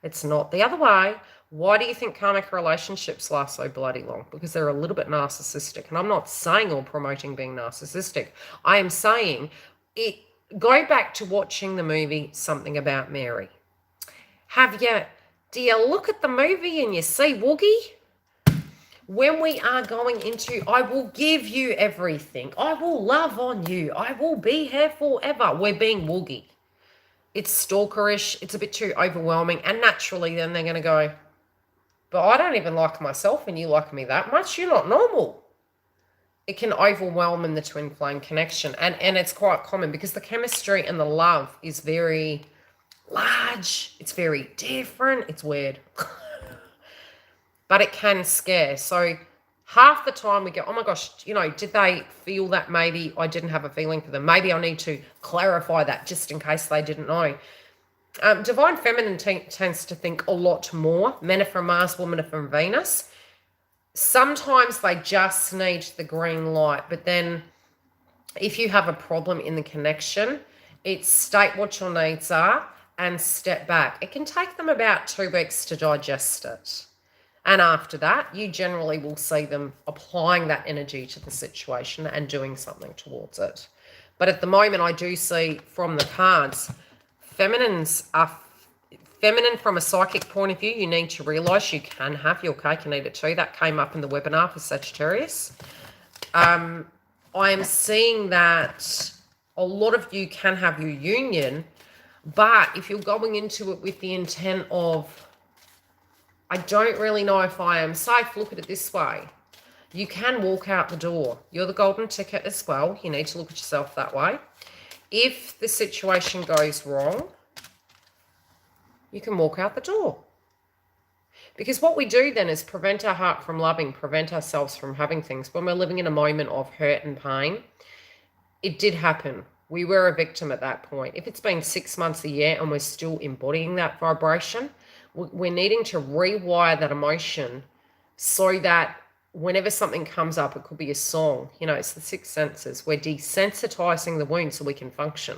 It's not the other way. Why do you think karmic relationships last so bloody long? Because they're a little bit narcissistic. And I'm not saying or promoting being narcissistic. I am saying it. Go back to watching the movie Something About Mary. Do you look at the movie and you see Woogie? When we are going into, I will give you everything. I will love on you. I will be here forever. We're being Woogie. It's stalkerish. It's a bit too overwhelming. And naturally, then they're going to go, but I don't even like myself and you like me that much. You're not normal. It can overwhelm in the twin flame connection. And it's quite common because the chemistry and the love is very large. It's very different. It's weird. But it can scare. So half the time we go, oh my gosh, did they feel that maybe I didn't have a feeling for them? Maybe I need to clarify that just in case they didn't know. Divine Feminine tends to think a lot more. Men are from Mars, women are from Venus. Sometimes they just need the green light. But then if you have a problem in the connection, it's state what your needs are and step back. It can take them about 2 weeks to digest it. And after that, you generally will see them applying that energy to the situation and doing something towards it. But at the moment, I do see from the cards, feminines are feminine from a psychic point of view. You need to realize you can have your cake and eat it too. That came up in the webinar for Sagittarius. I am seeing that a lot of you can have your union, but if you're going into it with the intent of, I don't really know if I am safe. Look at it this way. You can walk out the door. You're the golden ticket as well. You need to look at yourself that way. If the situation goes wrong, you can walk out the door. Because what we do then is prevent our heart from loving, prevent ourselves from having things. When we're living in a moment of hurt and pain, it did happen. We were a victim at that point. If it's been 6 months, a year, and we're still embodying that vibration, we're needing to rewire that emotion so that whenever something comes up, it could be a song. It's the 6 senses. We're desensitizing the wound so we can function.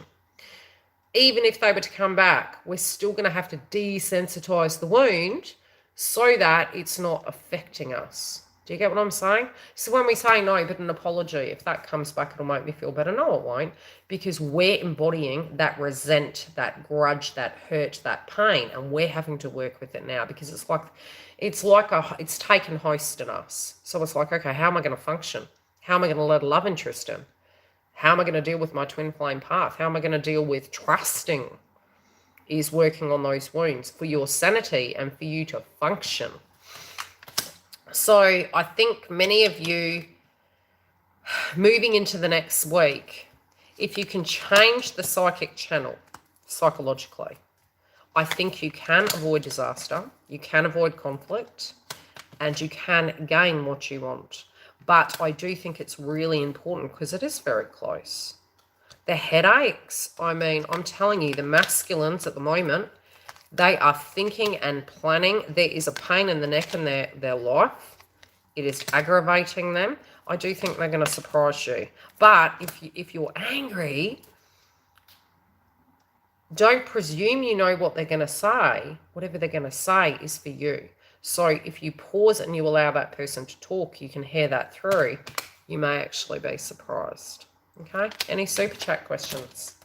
Even if they were to come back, we're still going to have to desensitize the wound so that it's not affecting us. Do you get what I'm saying? So when we say no, but an apology, if that comes back, it'll make me feel better. No, it won't, because we're embodying that resent, that grudge, that hurt, that pain, and we're having to work with it now because it's taken host in us. So it's like, okay, how am I going to function? How am I going to let a love interest in? How am I going to deal with my twin flame path? How am I going to deal with trusting? Is working on those wounds for your sanity and for you to function. So I think many of you moving into the next week, if you can change the psychic channel psychologically, I think you can avoid disaster, you can avoid conflict, and you can gain what you want. But I do think it's really important because it is very close. The headaches, I'm telling you, the masculines at the moment, they are thinking and planning. There is a pain in the neck in their life. It is aggravating them. I do think they're going to surprise you. But if you're angry, don't presume you know what they're going to say. Whatever they're going to say is for you. So if you pause and you allow that person to talk, you can hear that through. You may actually be surprised. Okay? Any super chat questions?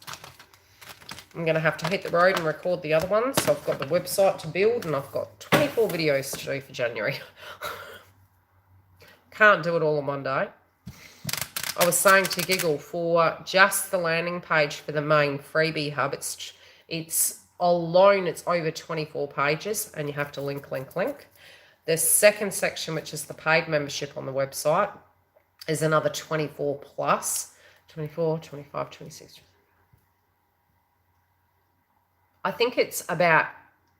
I'm going to have to hit the road and record the other ones. So I've got the website to build and I've got 24 videos to do for January. Can't do it all in one day. I was saying to Giggle, for just the landing page for the main freebie hub, it's alone, it's over 24 pages and you have to link. The second section, which is the paid membership on the website, is another 24 plus. 24, 25, 26. I think it's about,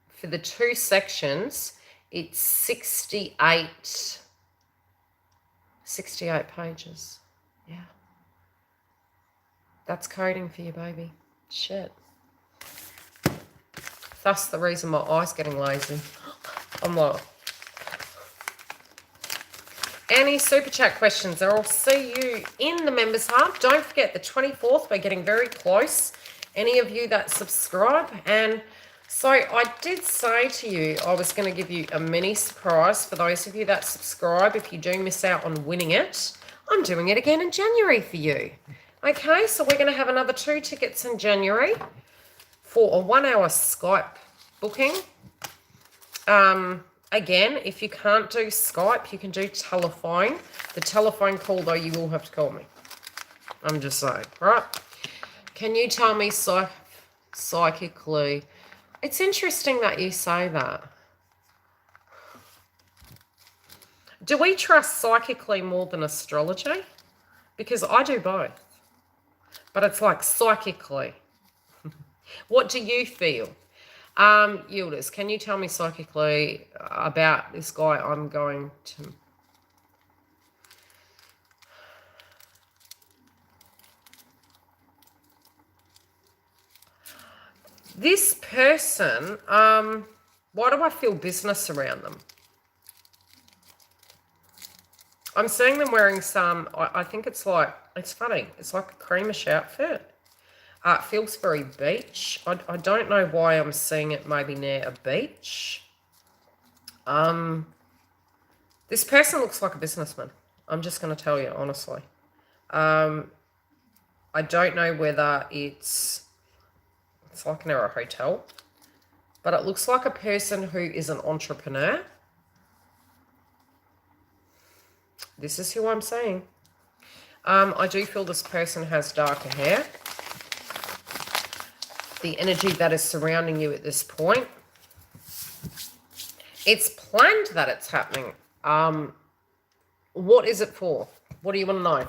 for the 2 sections, it's 68 pages. Yeah. That's coding for you, baby. Shit. Thus the reason my eye's getting lazy. I'm like, Any super chat questions? I'll see you in the members hub. Don't forget the 24th. We're getting very close. Any of you that subscribe. And so I did say to you I was going to give you a mini surprise for those of you that subscribe. If you do miss out on winning it, I'm doing it again in January for you. Okay, so we're going to have another 2 tickets in January for a 1-hour Skype booking. Again, if you can't do Skype, you can do telephone. The telephone call, though, you will have to call me. I'm just saying, right? Can you tell me psychically? It's interesting that you say that. Do we trust psychically more than astrology? Because I do both. But it's like psychically. What do you feel? YILDIZ, can you tell me psychically about this guy I'm going to... This person, why do I feel business around them? I'm seeing them wearing some, I think it's like, it's funny, it's like a creamish outfit. It feels very beach. I don't know why I'm seeing it maybe near a beach. This person looks like a businessman. I'm just going to tell you, honestly. I don't know whether it's like near a hotel. But it looks like a person who is an entrepreneur. This is who I'm seeing. I do feel this person has darker hair. The energy that is surrounding you at this point. It's planned that it's happening. What is it for? What do you want to know?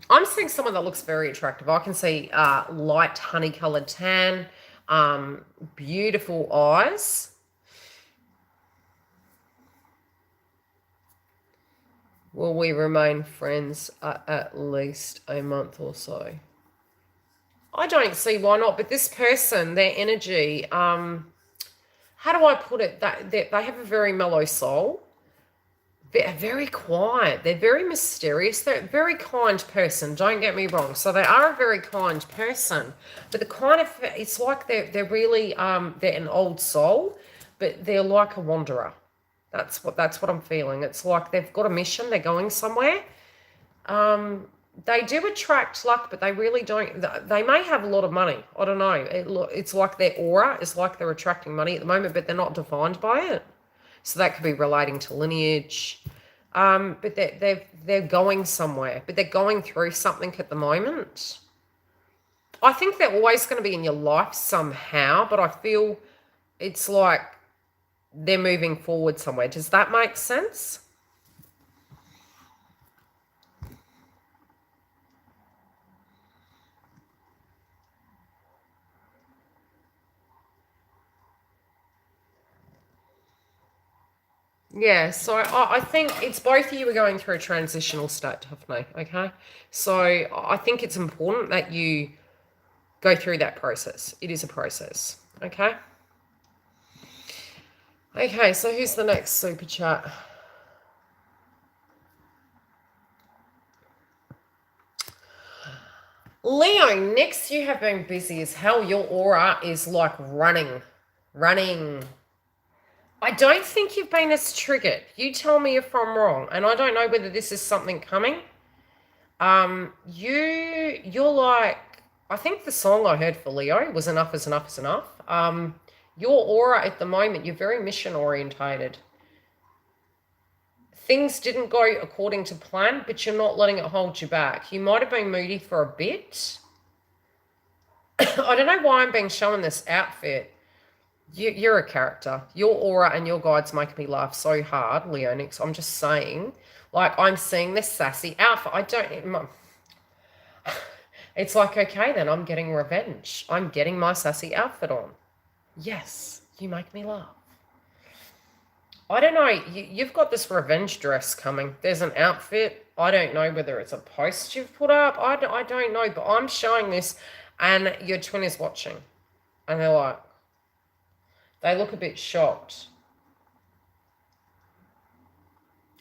I'm seeing someone that looks very attractive. I can see light honey-colored tan, beautiful eyes. Will we remain friends at least a month or so? I don't see why not, but this person, their energy, how do I put it? They have a very mellow soul. They're very quiet. They're very mysterious. They're a very kind person, don't get me wrong. So they are a very kind person, but the kind of, it's like they're really, they're an old soul, but they're like a wanderer. That's what I'm feeling. It's like they've got a mission. They're going somewhere. They do attract luck, but they really don't. They may have a lot of money. I don't know. It's like their aura is like they're attracting money at the moment, but they're not defined by it. So that could be relating to lineage. But they're going somewhere. But they're going through something at the moment. I think they're always going to be in your life somehow, but I feel it's like they're moving forward somewhere. Does that make sense? Yeah, so I think it's both of you are going through a transitional state, Daphne, okay? So I think it's important that you go through that process. It is a process, okay? Okay, so who's the next super chat? Leo, next you have been busy as hell. Your aura is like running. I don't think you've been as triggered. You tell me if I'm wrong. And I don't know whether this is something coming. You're like, I think the song I heard for Leo was Enough is Enough is Enough. Your aura at the moment, you're very mission orientated. Things didn't go according to plan, but you're not letting it hold you back. You might have been moody for a bit. I don't know why I'm being shown this outfit. You're a character. Your aura and your guides make me laugh so hard, Leonix. I'm just saying. Like, I'm seeing this sassy outfit. I don't... It's like, okay, then I'm getting revenge. I'm getting my sassy outfit on. Yes, you make me laugh. I don't know. You've got this revenge dress coming. There's an outfit. I don't know whether it's a post you've put up. I don't know, but I'm showing this And your twin is watching. And they're like, they look a bit shocked.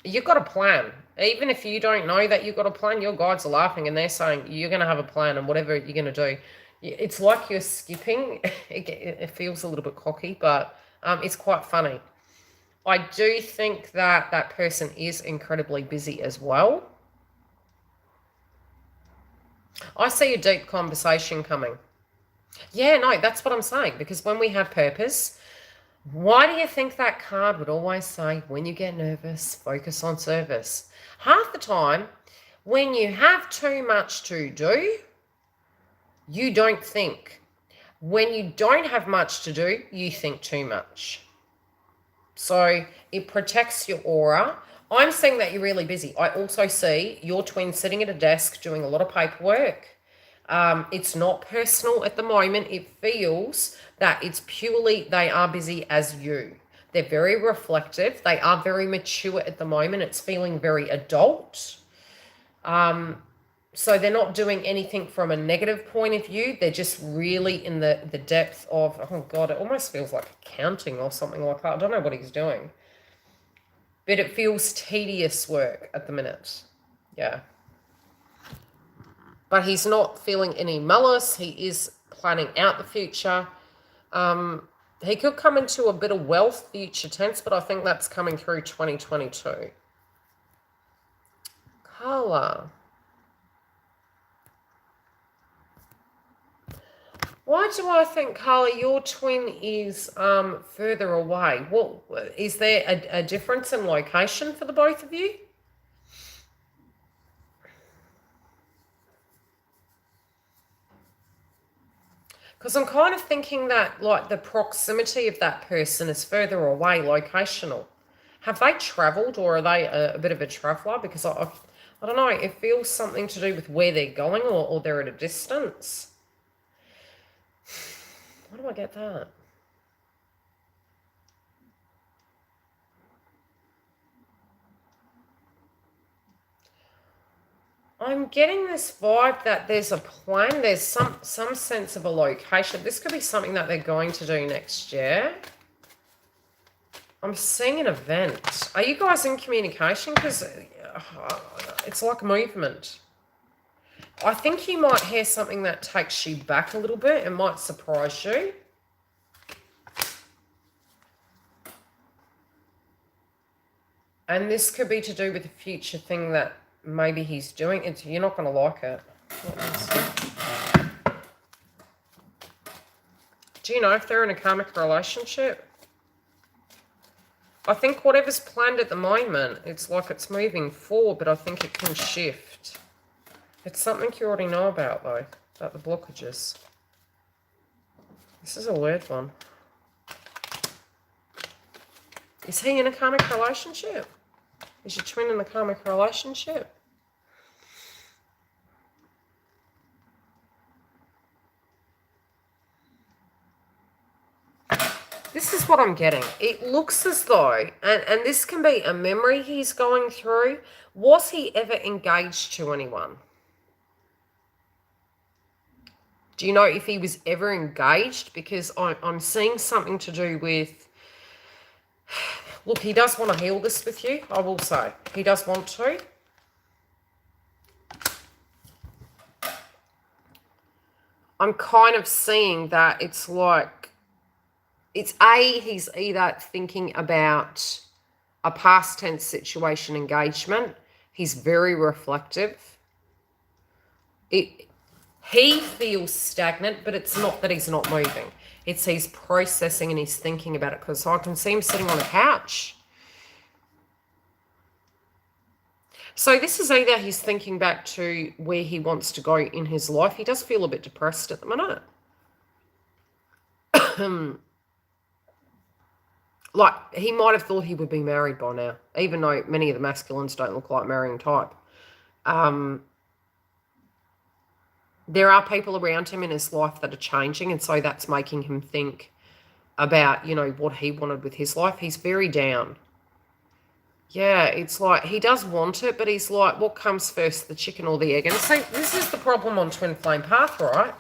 You've got a plan. Even if you don't know that you've got a plan, your guides are laughing and they're saying you're going to have a plan and whatever you're going to do. It's like you're skipping. It feels a little bit cocky, but it's quite funny. I do think that that person is incredibly busy as well. I see a deep conversation coming. Yeah, no, that's what I'm saying. Because when we have purpose, why do you think that card would always say, when you get nervous, focus on service? Half the time, when you have too much to do, you don't think. When you don't have much to do, you think too much. So it protects your aura. I'm seeing that you're really busy. I also see your twin sitting at a desk doing a lot of paperwork. It's not personal at the moment. It feels that it's purely they are busy as you. They're very reflective. They are very mature at the moment. It's feeling very adult. So they're not doing anything from a negative point of view. They're just really in the depth of, oh God, it almost feels like accounting or something like that. I don't know what he's doing. But it feels tedious work at the minute. Yeah. But he's not feeling any malice. He is planning out the future. He could come into a bit of wealth future tense, but I think that's coming through 2022. Carla. Why do I think, Carla, your twin is further away? What is there a difference in location for the both of you? Because I'm kind of thinking that, like, the proximity of that person is further away, locational. Have they travelled, or are they a bit of a traveller? Because I don't know, it feels something to do with where they're going, or they're at a distance. Why do I get that? I'm getting this vibe that there's a plan, there's some sense of a location. This could be something that they're going to do next year. I'm seeing an event. Are you guys in communication? Because it's like movement. I think you might hear something that takes you back a little bit and might surprise you. And this could be to do with a future thing that maybe he's doing. You're not going to like it. Do you know if they're in a karmic relationship? I think whatever's planned at the moment, it's like it's moving forward, but I think it can shift. It's something you already know about, though, about the blockages. This is a weird one. Is he in a karmic relationship? Is your twin in a karmic relationship? This is what I'm getting. It looks as though, and this can be a memory he's going through. Was he ever engaged to anyone? Do you know if he was ever engaged? Because I'm seeing something to do with... Look, he does want to heal this with you, I will say. He does want to. I'm kind of seeing that it's like... It's he's either thinking about a past tense situation engagement. He's very reflective. He feels stagnant, but it's not that he's not moving. It's he's processing and he's thinking about it, because I can see him sitting on a couch. So this is either he's thinking back to where he wants to go in his life. He does feel a bit depressed at the minute. Like, he might have thought he would be married by now, even though many of the masculines don't look like marrying type. There are people around him in his life that are changing, and so that's making him think about, you know, what he wanted with his life. He's very down. Yeah, it's like he does want it, but he's like, what comes first, the chicken or the egg? And so this is the problem on Twin Flame Path, right?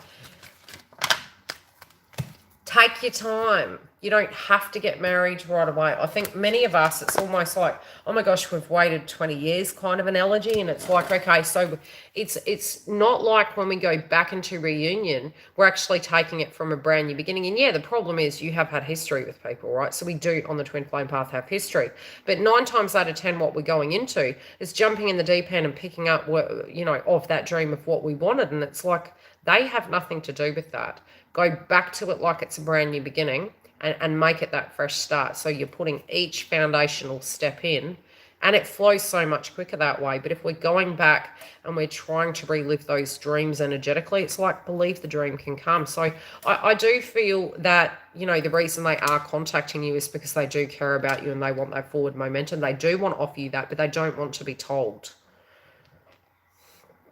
Take your time. You don't have to get married right away. I think many of us, it's almost like, oh my gosh, we've waited 20 years kind of analogy. And it's like, okay, so it's not like when we go back into reunion, we're actually taking it from a brand new beginning. And yeah, the problem is you have had history with people, right? So we do on the twin flame path have history. But 9 times out of 10, what we're going into is jumping in the deep end and picking up what, you know, of that dream of what we wanted. And it's like, they have nothing to do with that. Go back to it like it's a brand new beginning and make it that fresh start. So you're putting each foundational step in and it flows so much quicker that way. But if we're going back and we're trying to relive those dreams energetically, it's like believe the dream can come. So I do feel that, you know, the reason they are contacting you is because they do care about you and they want that forward momentum. They do want to offer you that, but they don't want to be told.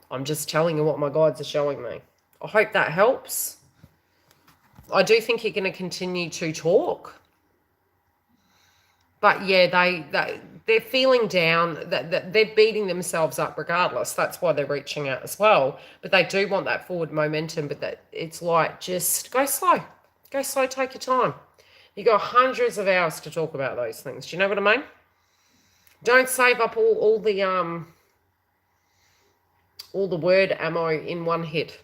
I'm just telling you what my guides are showing me. I hope that helps. I do think you're going to continue to talk. But yeah, they're feeling down, that they're beating themselves up regardless. That's why they're reaching out as well. But they do want that forward momentum, but that it's like, just go slow. Go slow, take your time. You got hundreds of hours to talk about those things. Do you know what I mean? Don't save up all the word ammo in one hit.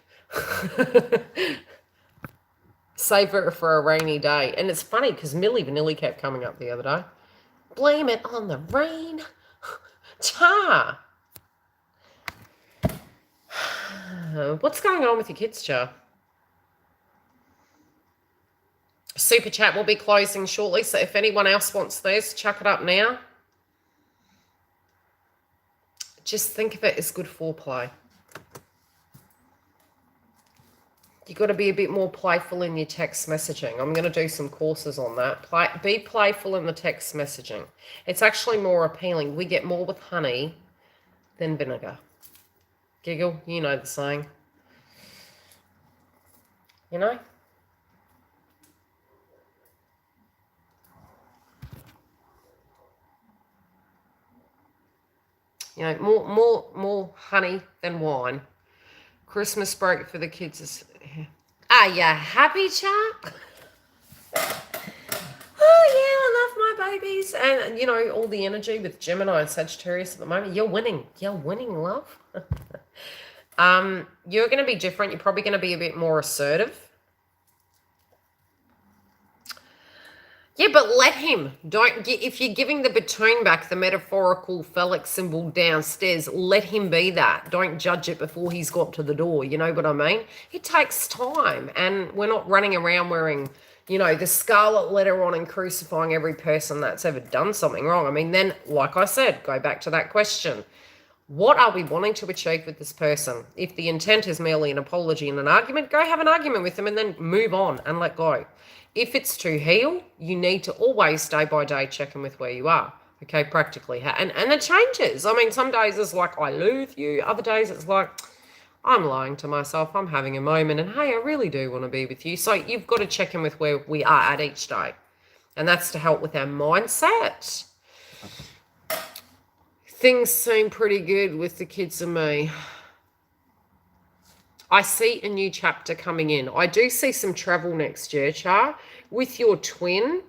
Save it for a rainy day. And it's funny because Milli Vanilli kept coming up the other day. Blame it on the rain. Cha. What's going on with your kids, Cha? Super chat will be closing shortly. So if anyone else wants theirs, chuck it up now. Just think of it as good foreplay. You've got to be a bit more playful in your text messaging. I'm going to do some courses on that. Be playful in the text messaging. It's actually more appealing. We get more with honey than vinegar. Giggle, you know the saying. You know? You know, more honey than wine. Christmas break for the kids is... Are you happy, chap? Oh, yeah, I love my babies. And, you know, all the energy with Gemini and Sagittarius at the moment. You're winning. You're winning, love. You're going to be different. You're probably going to be a bit more assertive. Yeah, but let him. If you're giving the batoon back, the metaphorical phallic symbol downstairs, let him be that. Don't judge it before he's got to the door. You know what I mean? It takes time, and we're not running around wearing, you know, the scarlet letter on and crucifying every person that's ever done something wrong. I mean, then, like I said, go back to that question. What are we wanting to achieve with this person? If the intent is merely an apology and an argument, go have an argument with them and then move on and let go. If it's to heal, you need to always day by day check in with where you are. Okay, practically. And it changes. I mean, some days it's like, I loathe you. Other days it's like, I'm lying to myself. I'm having a moment. And hey, I really do want to be with you. So you've got to check in with where we are at each day. And that's to help with our mindset. Things seem pretty good with the kids and me. I see a new chapter coming in. I do see some travel next year, Char. With your twin,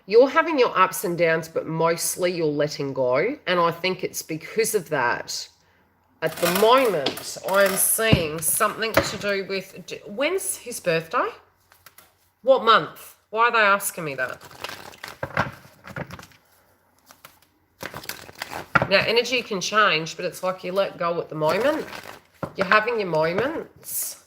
you're having your ups and downs, but mostly you're letting go. And I think it's because of that. At the moment, I'm seeing something to do with... When's his birthday? What month? Why are they asking me that? Now, energy can change, but it's like you let go at the moment. You're having your moments.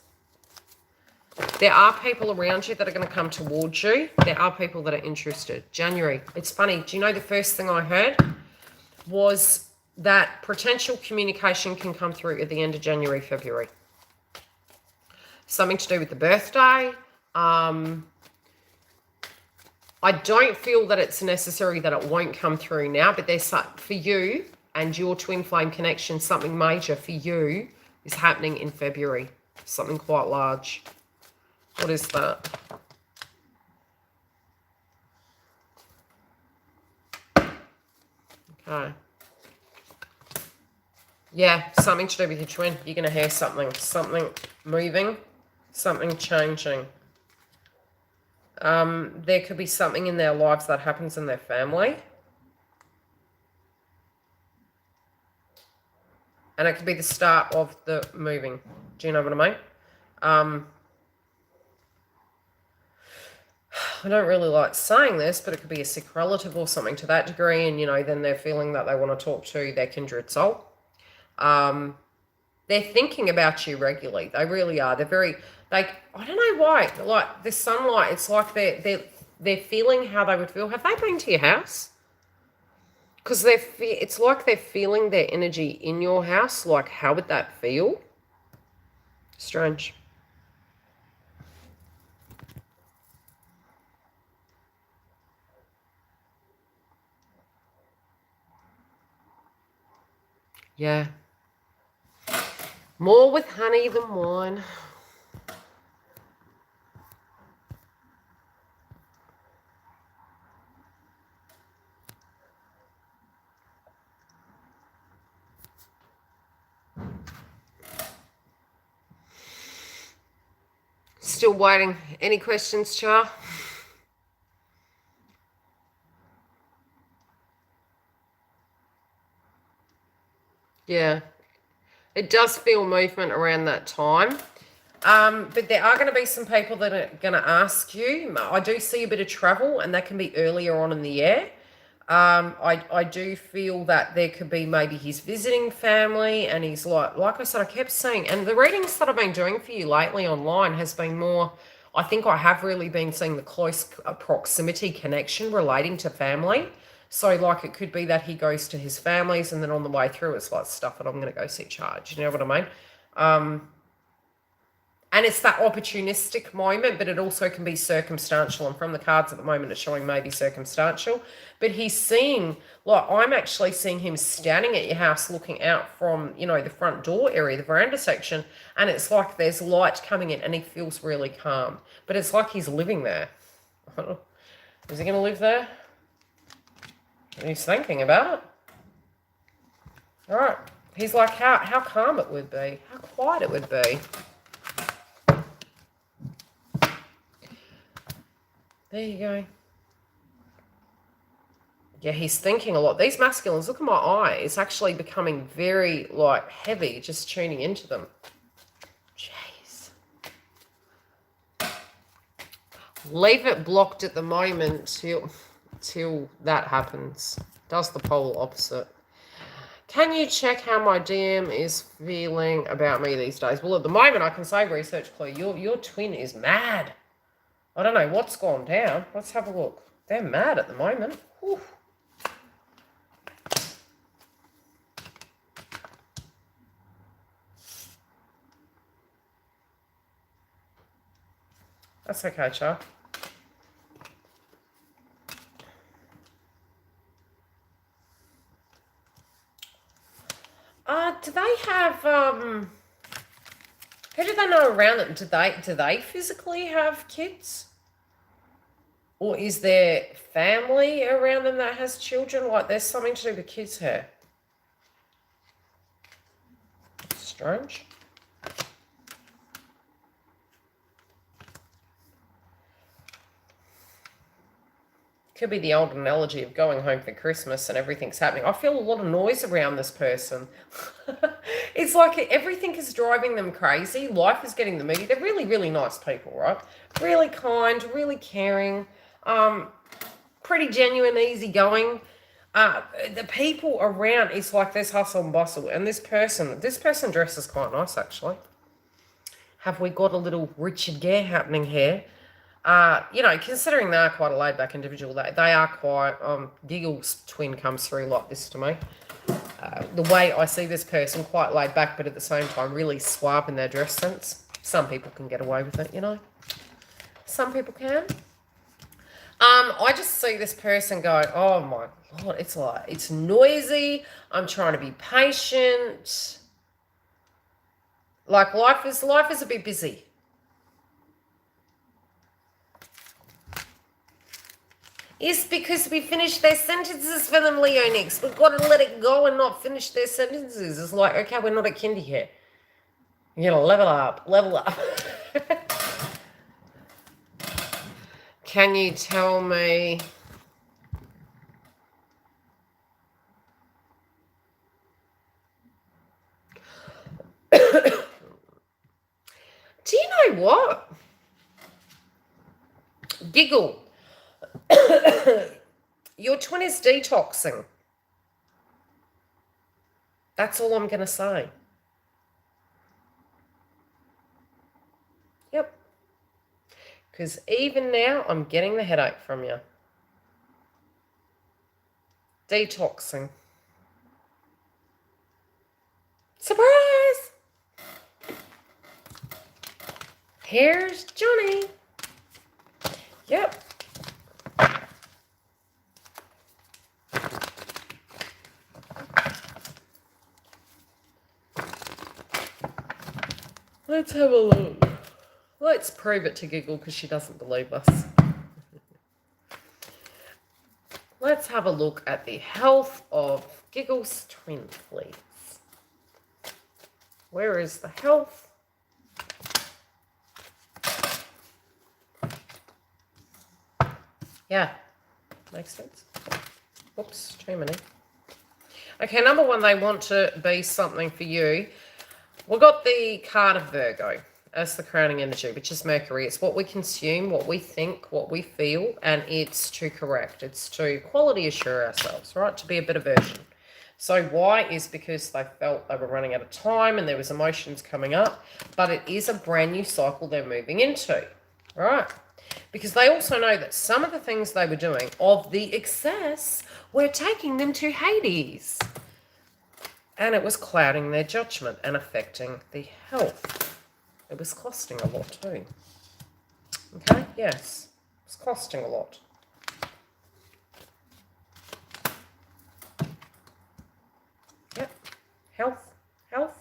There are people around you that are going to come towards you. There are people that are interested. January. It's funny. Do you know the first thing I heard was that potential communication can come through at the end of January, February. Something to do with the birthday. I don't feel that it's necessary that it won't come through now, but there's for you and your twin flame connection, something major for you is happening in February. Something quite large. What is that? Okay. Yeah, something to do with your twin. You're going to hear something moving. Something changing. There could be something in their lives that happens in their family. And it could be the start of the moving. Do you know what I mean? I don't really like saying this, but it could be a sick relative or something to that degree. And, you know, then they're feeling that they want to talk to their kindred soul. They're thinking about you regularly. They really are. They're very, like, I don't know why. Like, the sunlight, it's like they're feeling how they would feel. Have they been to your house? Because it's like they're feeling their energy in your house. Like, how would that feel? Strange. Yeah. More with honey than wine. Still waiting. Any questions, Char? Yeah. It does feel movement around that time. But there are going to be some people that are going to ask you. I do see a bit of travel, and that can be earlier on in the year. I do feel that there could be maybe he's visiting family, and he's like I said, I kept saying, and the readings that I've been doing for you lately online has been more, I think I have really been seeing the close proximity connection relating to family. So, like, it could be that he goes to his family's, and then on the way through, it's like, stuff it, I'm going to go see Charge. You know what I mean? And it's that opportunistic moment, but it also can be circumstantial. And from the cards at the moment, it's showing maybe circumstantial. But he's seeing, like, I'm actually seeing him standing at your house looking out from, you know, the front door area, the veranda section. And it's like there's light coming in, and he feels really calm. But it's like he's living there. Is he going to live there? He's thinking about it. All right. He's like, how calm it would be, how quiet it would be. There you go. Yeah, he's thinking a lot. These masculines, look at my eye. It's actually becoming very, like, heavy just tuning into them. Jeez. Leave it blocked at the moment till that happens. Does the polar opposite. Can you check how my DM is feeling about me these days? Well, at the moment, I can say, Research Clue, your twin is mad. I don't know what's gone down. Let's have a look. They're mad at the moment. Whew. That's okay, Char. Do they have, who do they know around them? Do they physically have kids? Or is there family around them that has children? Like, there's something to do with kids here. Strange. Could be the old analogy of going home for Christmas and everything's happening. I feel a lot of noise around this person. It's like everything is driving them crazy. Life is getting them moody. They're really, really nice people, right? Really kind, really caring, pretty genuine, easygoing. The people around, it's like there's hustle and bustle. And this person dresses quite nice, actually. Have we got a little Richard Gere happening here? You know, considering they are quite a laid-back individual, they are quite, Giggle's twin comes through like this to me. The way I see this person, quite laid back, but at the same time really suave in their dress sense. Some people can get away with it, you know. Some people can. I just see this person going, oh my God, it's like, it's noisy. I'm trying to be patient. Like, life is a bit busy. It's because we finished their sentences for them, Leonix. We've got to let it go and not finish their sentences. It's like, okay, we're not at kinder here. You gotta level up, level up. Can you tell me... Do you know what? Giggle. Your twin is detoxing. That's all I'm going to say. Yep. Because even now, I'm getting the headache from you. Detoxing. Surprise! Here's Johnny. Yep. Let's have a look. Let's prove it to Giggle because she doesn't believe us. Let's have a look at the health of Giggle's twin, please. Where is the health? Yeah, makes sense. Oops, too many. Okay, number one, they want to be something for you. We've got the card of Virgo as the crowning energy, which is Mercury. It's what we consume, what we think, what we feel, and it's to correct. It's to quality assure ourselves, right? To be a better version. So why is because they felt they were running out of time and there was emotions coming up, but it is a brand new cycle they're moving into, right? Because they also know that some of the things they were doing of the excess were taking them to Hades. And it was clouding their judgment and affecting the health. It was costing a lot too. Okay, yes, it's costing a lot. Yep, health,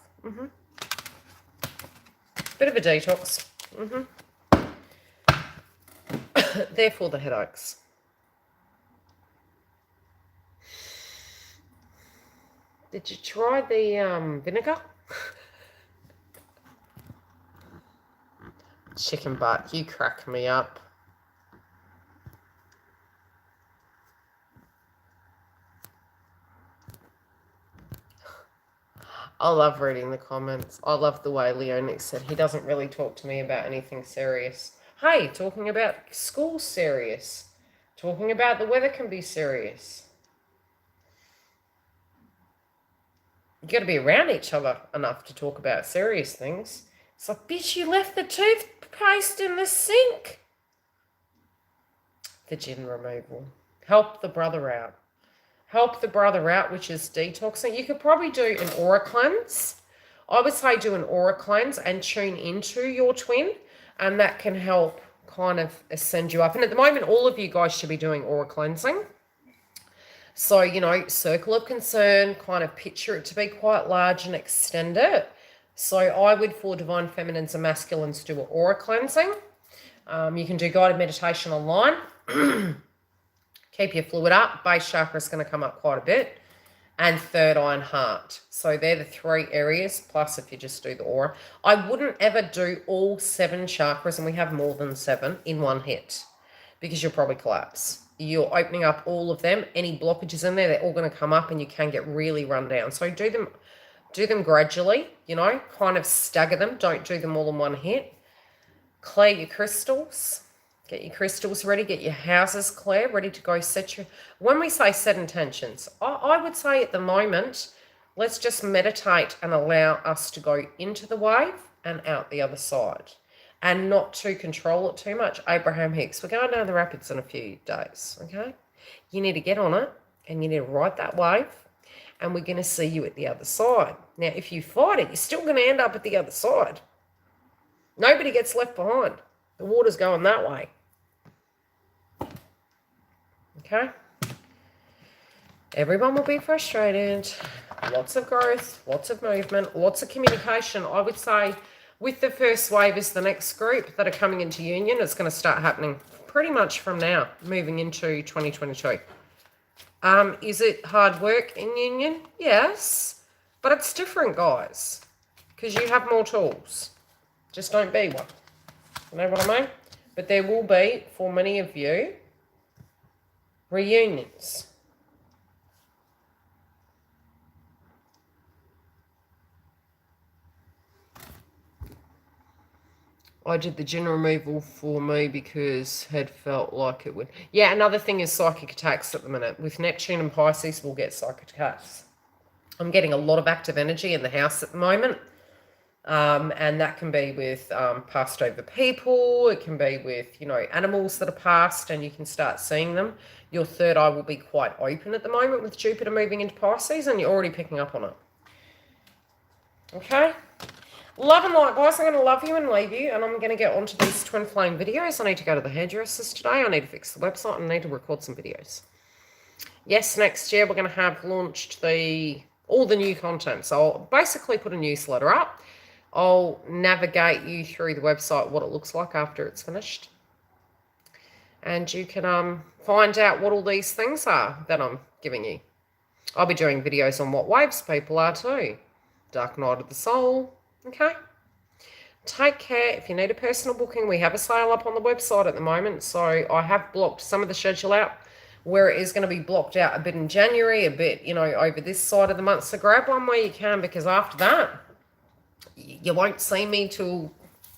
Bit of a detox, Therefore the headaches. Did you try the vinegar? Chicken butt, you crack me up. I love reading the comments. I love the way Leonix said he doesn't really talk to me about anything serious. Hey, talking about school serious. Talking about the weather can be serious. You got to be around each other enough to talk about serious things. It's like, bitch, you left the toothpaste in the sink. The gin removal. Help the brother out. Help the brother out, which is detoxing. You could probably do an aura cleanse. I would say do an aura cleanse and tune into your twin, and that can help kind of ascend you up. And at the moment, all of you guys should be doing aura cleansing. So, you know, circle of concern, kind of picture it to be quite large and extend it. So I would, for divine feminines and masculines, do an aura cleansing. You can do guided meditation online. Keep your fluid up. Base chakra is going to come up quite a bit. And third eye and heart. So they're the 3 areas, plus if you just do the aura. I wouldn't ever do all 7 chakras, and we have more than 7, in one hit, because you'll probably collapse. You're opening up all of them. Any blockages in there, they're all going to come up and you can get really run down. So do them gradually, you know, kind of stagger them. Don't do them all in one hit. Clear your crystals. Get your crystals ready. Get your houses clear, ready to go set your... When we say set intentions, I would say at the moment, let's just meditate and allow us to go into the wave and out the other side. And not to control it too much. Abraham Hicks, we're going down the rapids in a few days, okay? You need to get on it and you need to ride that wave, and we're going to see you at the other side. Now, if you fight it, you're still going to end up at the other side. Nobody gets left behind. The water's going that way. Okay? Everyone will be frustrated. Lots of growth, lots of movement, lots of communication. I would say with the first wave is the next group that are coming into union. It's going to start happening pretty much from now, moving into 2022. Is it hard work in union? Yes. But it's different, guys, because you have more tools. Just don't be one. You know what I mean? But there will be, for many of you, reunions. I did the gin removal for me because had felt like it would. Yeah, another thing is psychic attacks at the minute. With Neptune and Pisces, we'll get psychic attacks. I'm getting a lot of active energy in the house at the moment. And that can be with passed over people. It can be with, you know, animals that are passed and you can start seeing them. Your third eye will be quite open at the moment with Jupiter moving into Pisces and you're already picking up on it. Okay? Love and light, guys. I'm going to love you and leave you, and I'm going to get onto these twin flame videos. I need to go to the hairdressers today. I need to fix the website and I need to record some videos. Yes, next year we're going to have launched all the new content. So I'll basically put a newsletter up. I'll navigate you through the website, what it looks like after it's finished. And you can find out what all these things are that I'm giving you. I'll be doing videos on what waves people are too. Dark night of the soul. Okay. Take care. If you need a personal booking, we have a sale up on the website at the moment. So I have blocked some of the schedule out where it is going to be blocked out a bit in January, a bit, you know, over this side of the month. So grab one where you can, because after that, you won't see me till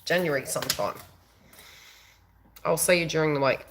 January sometime. I'll see you during the week.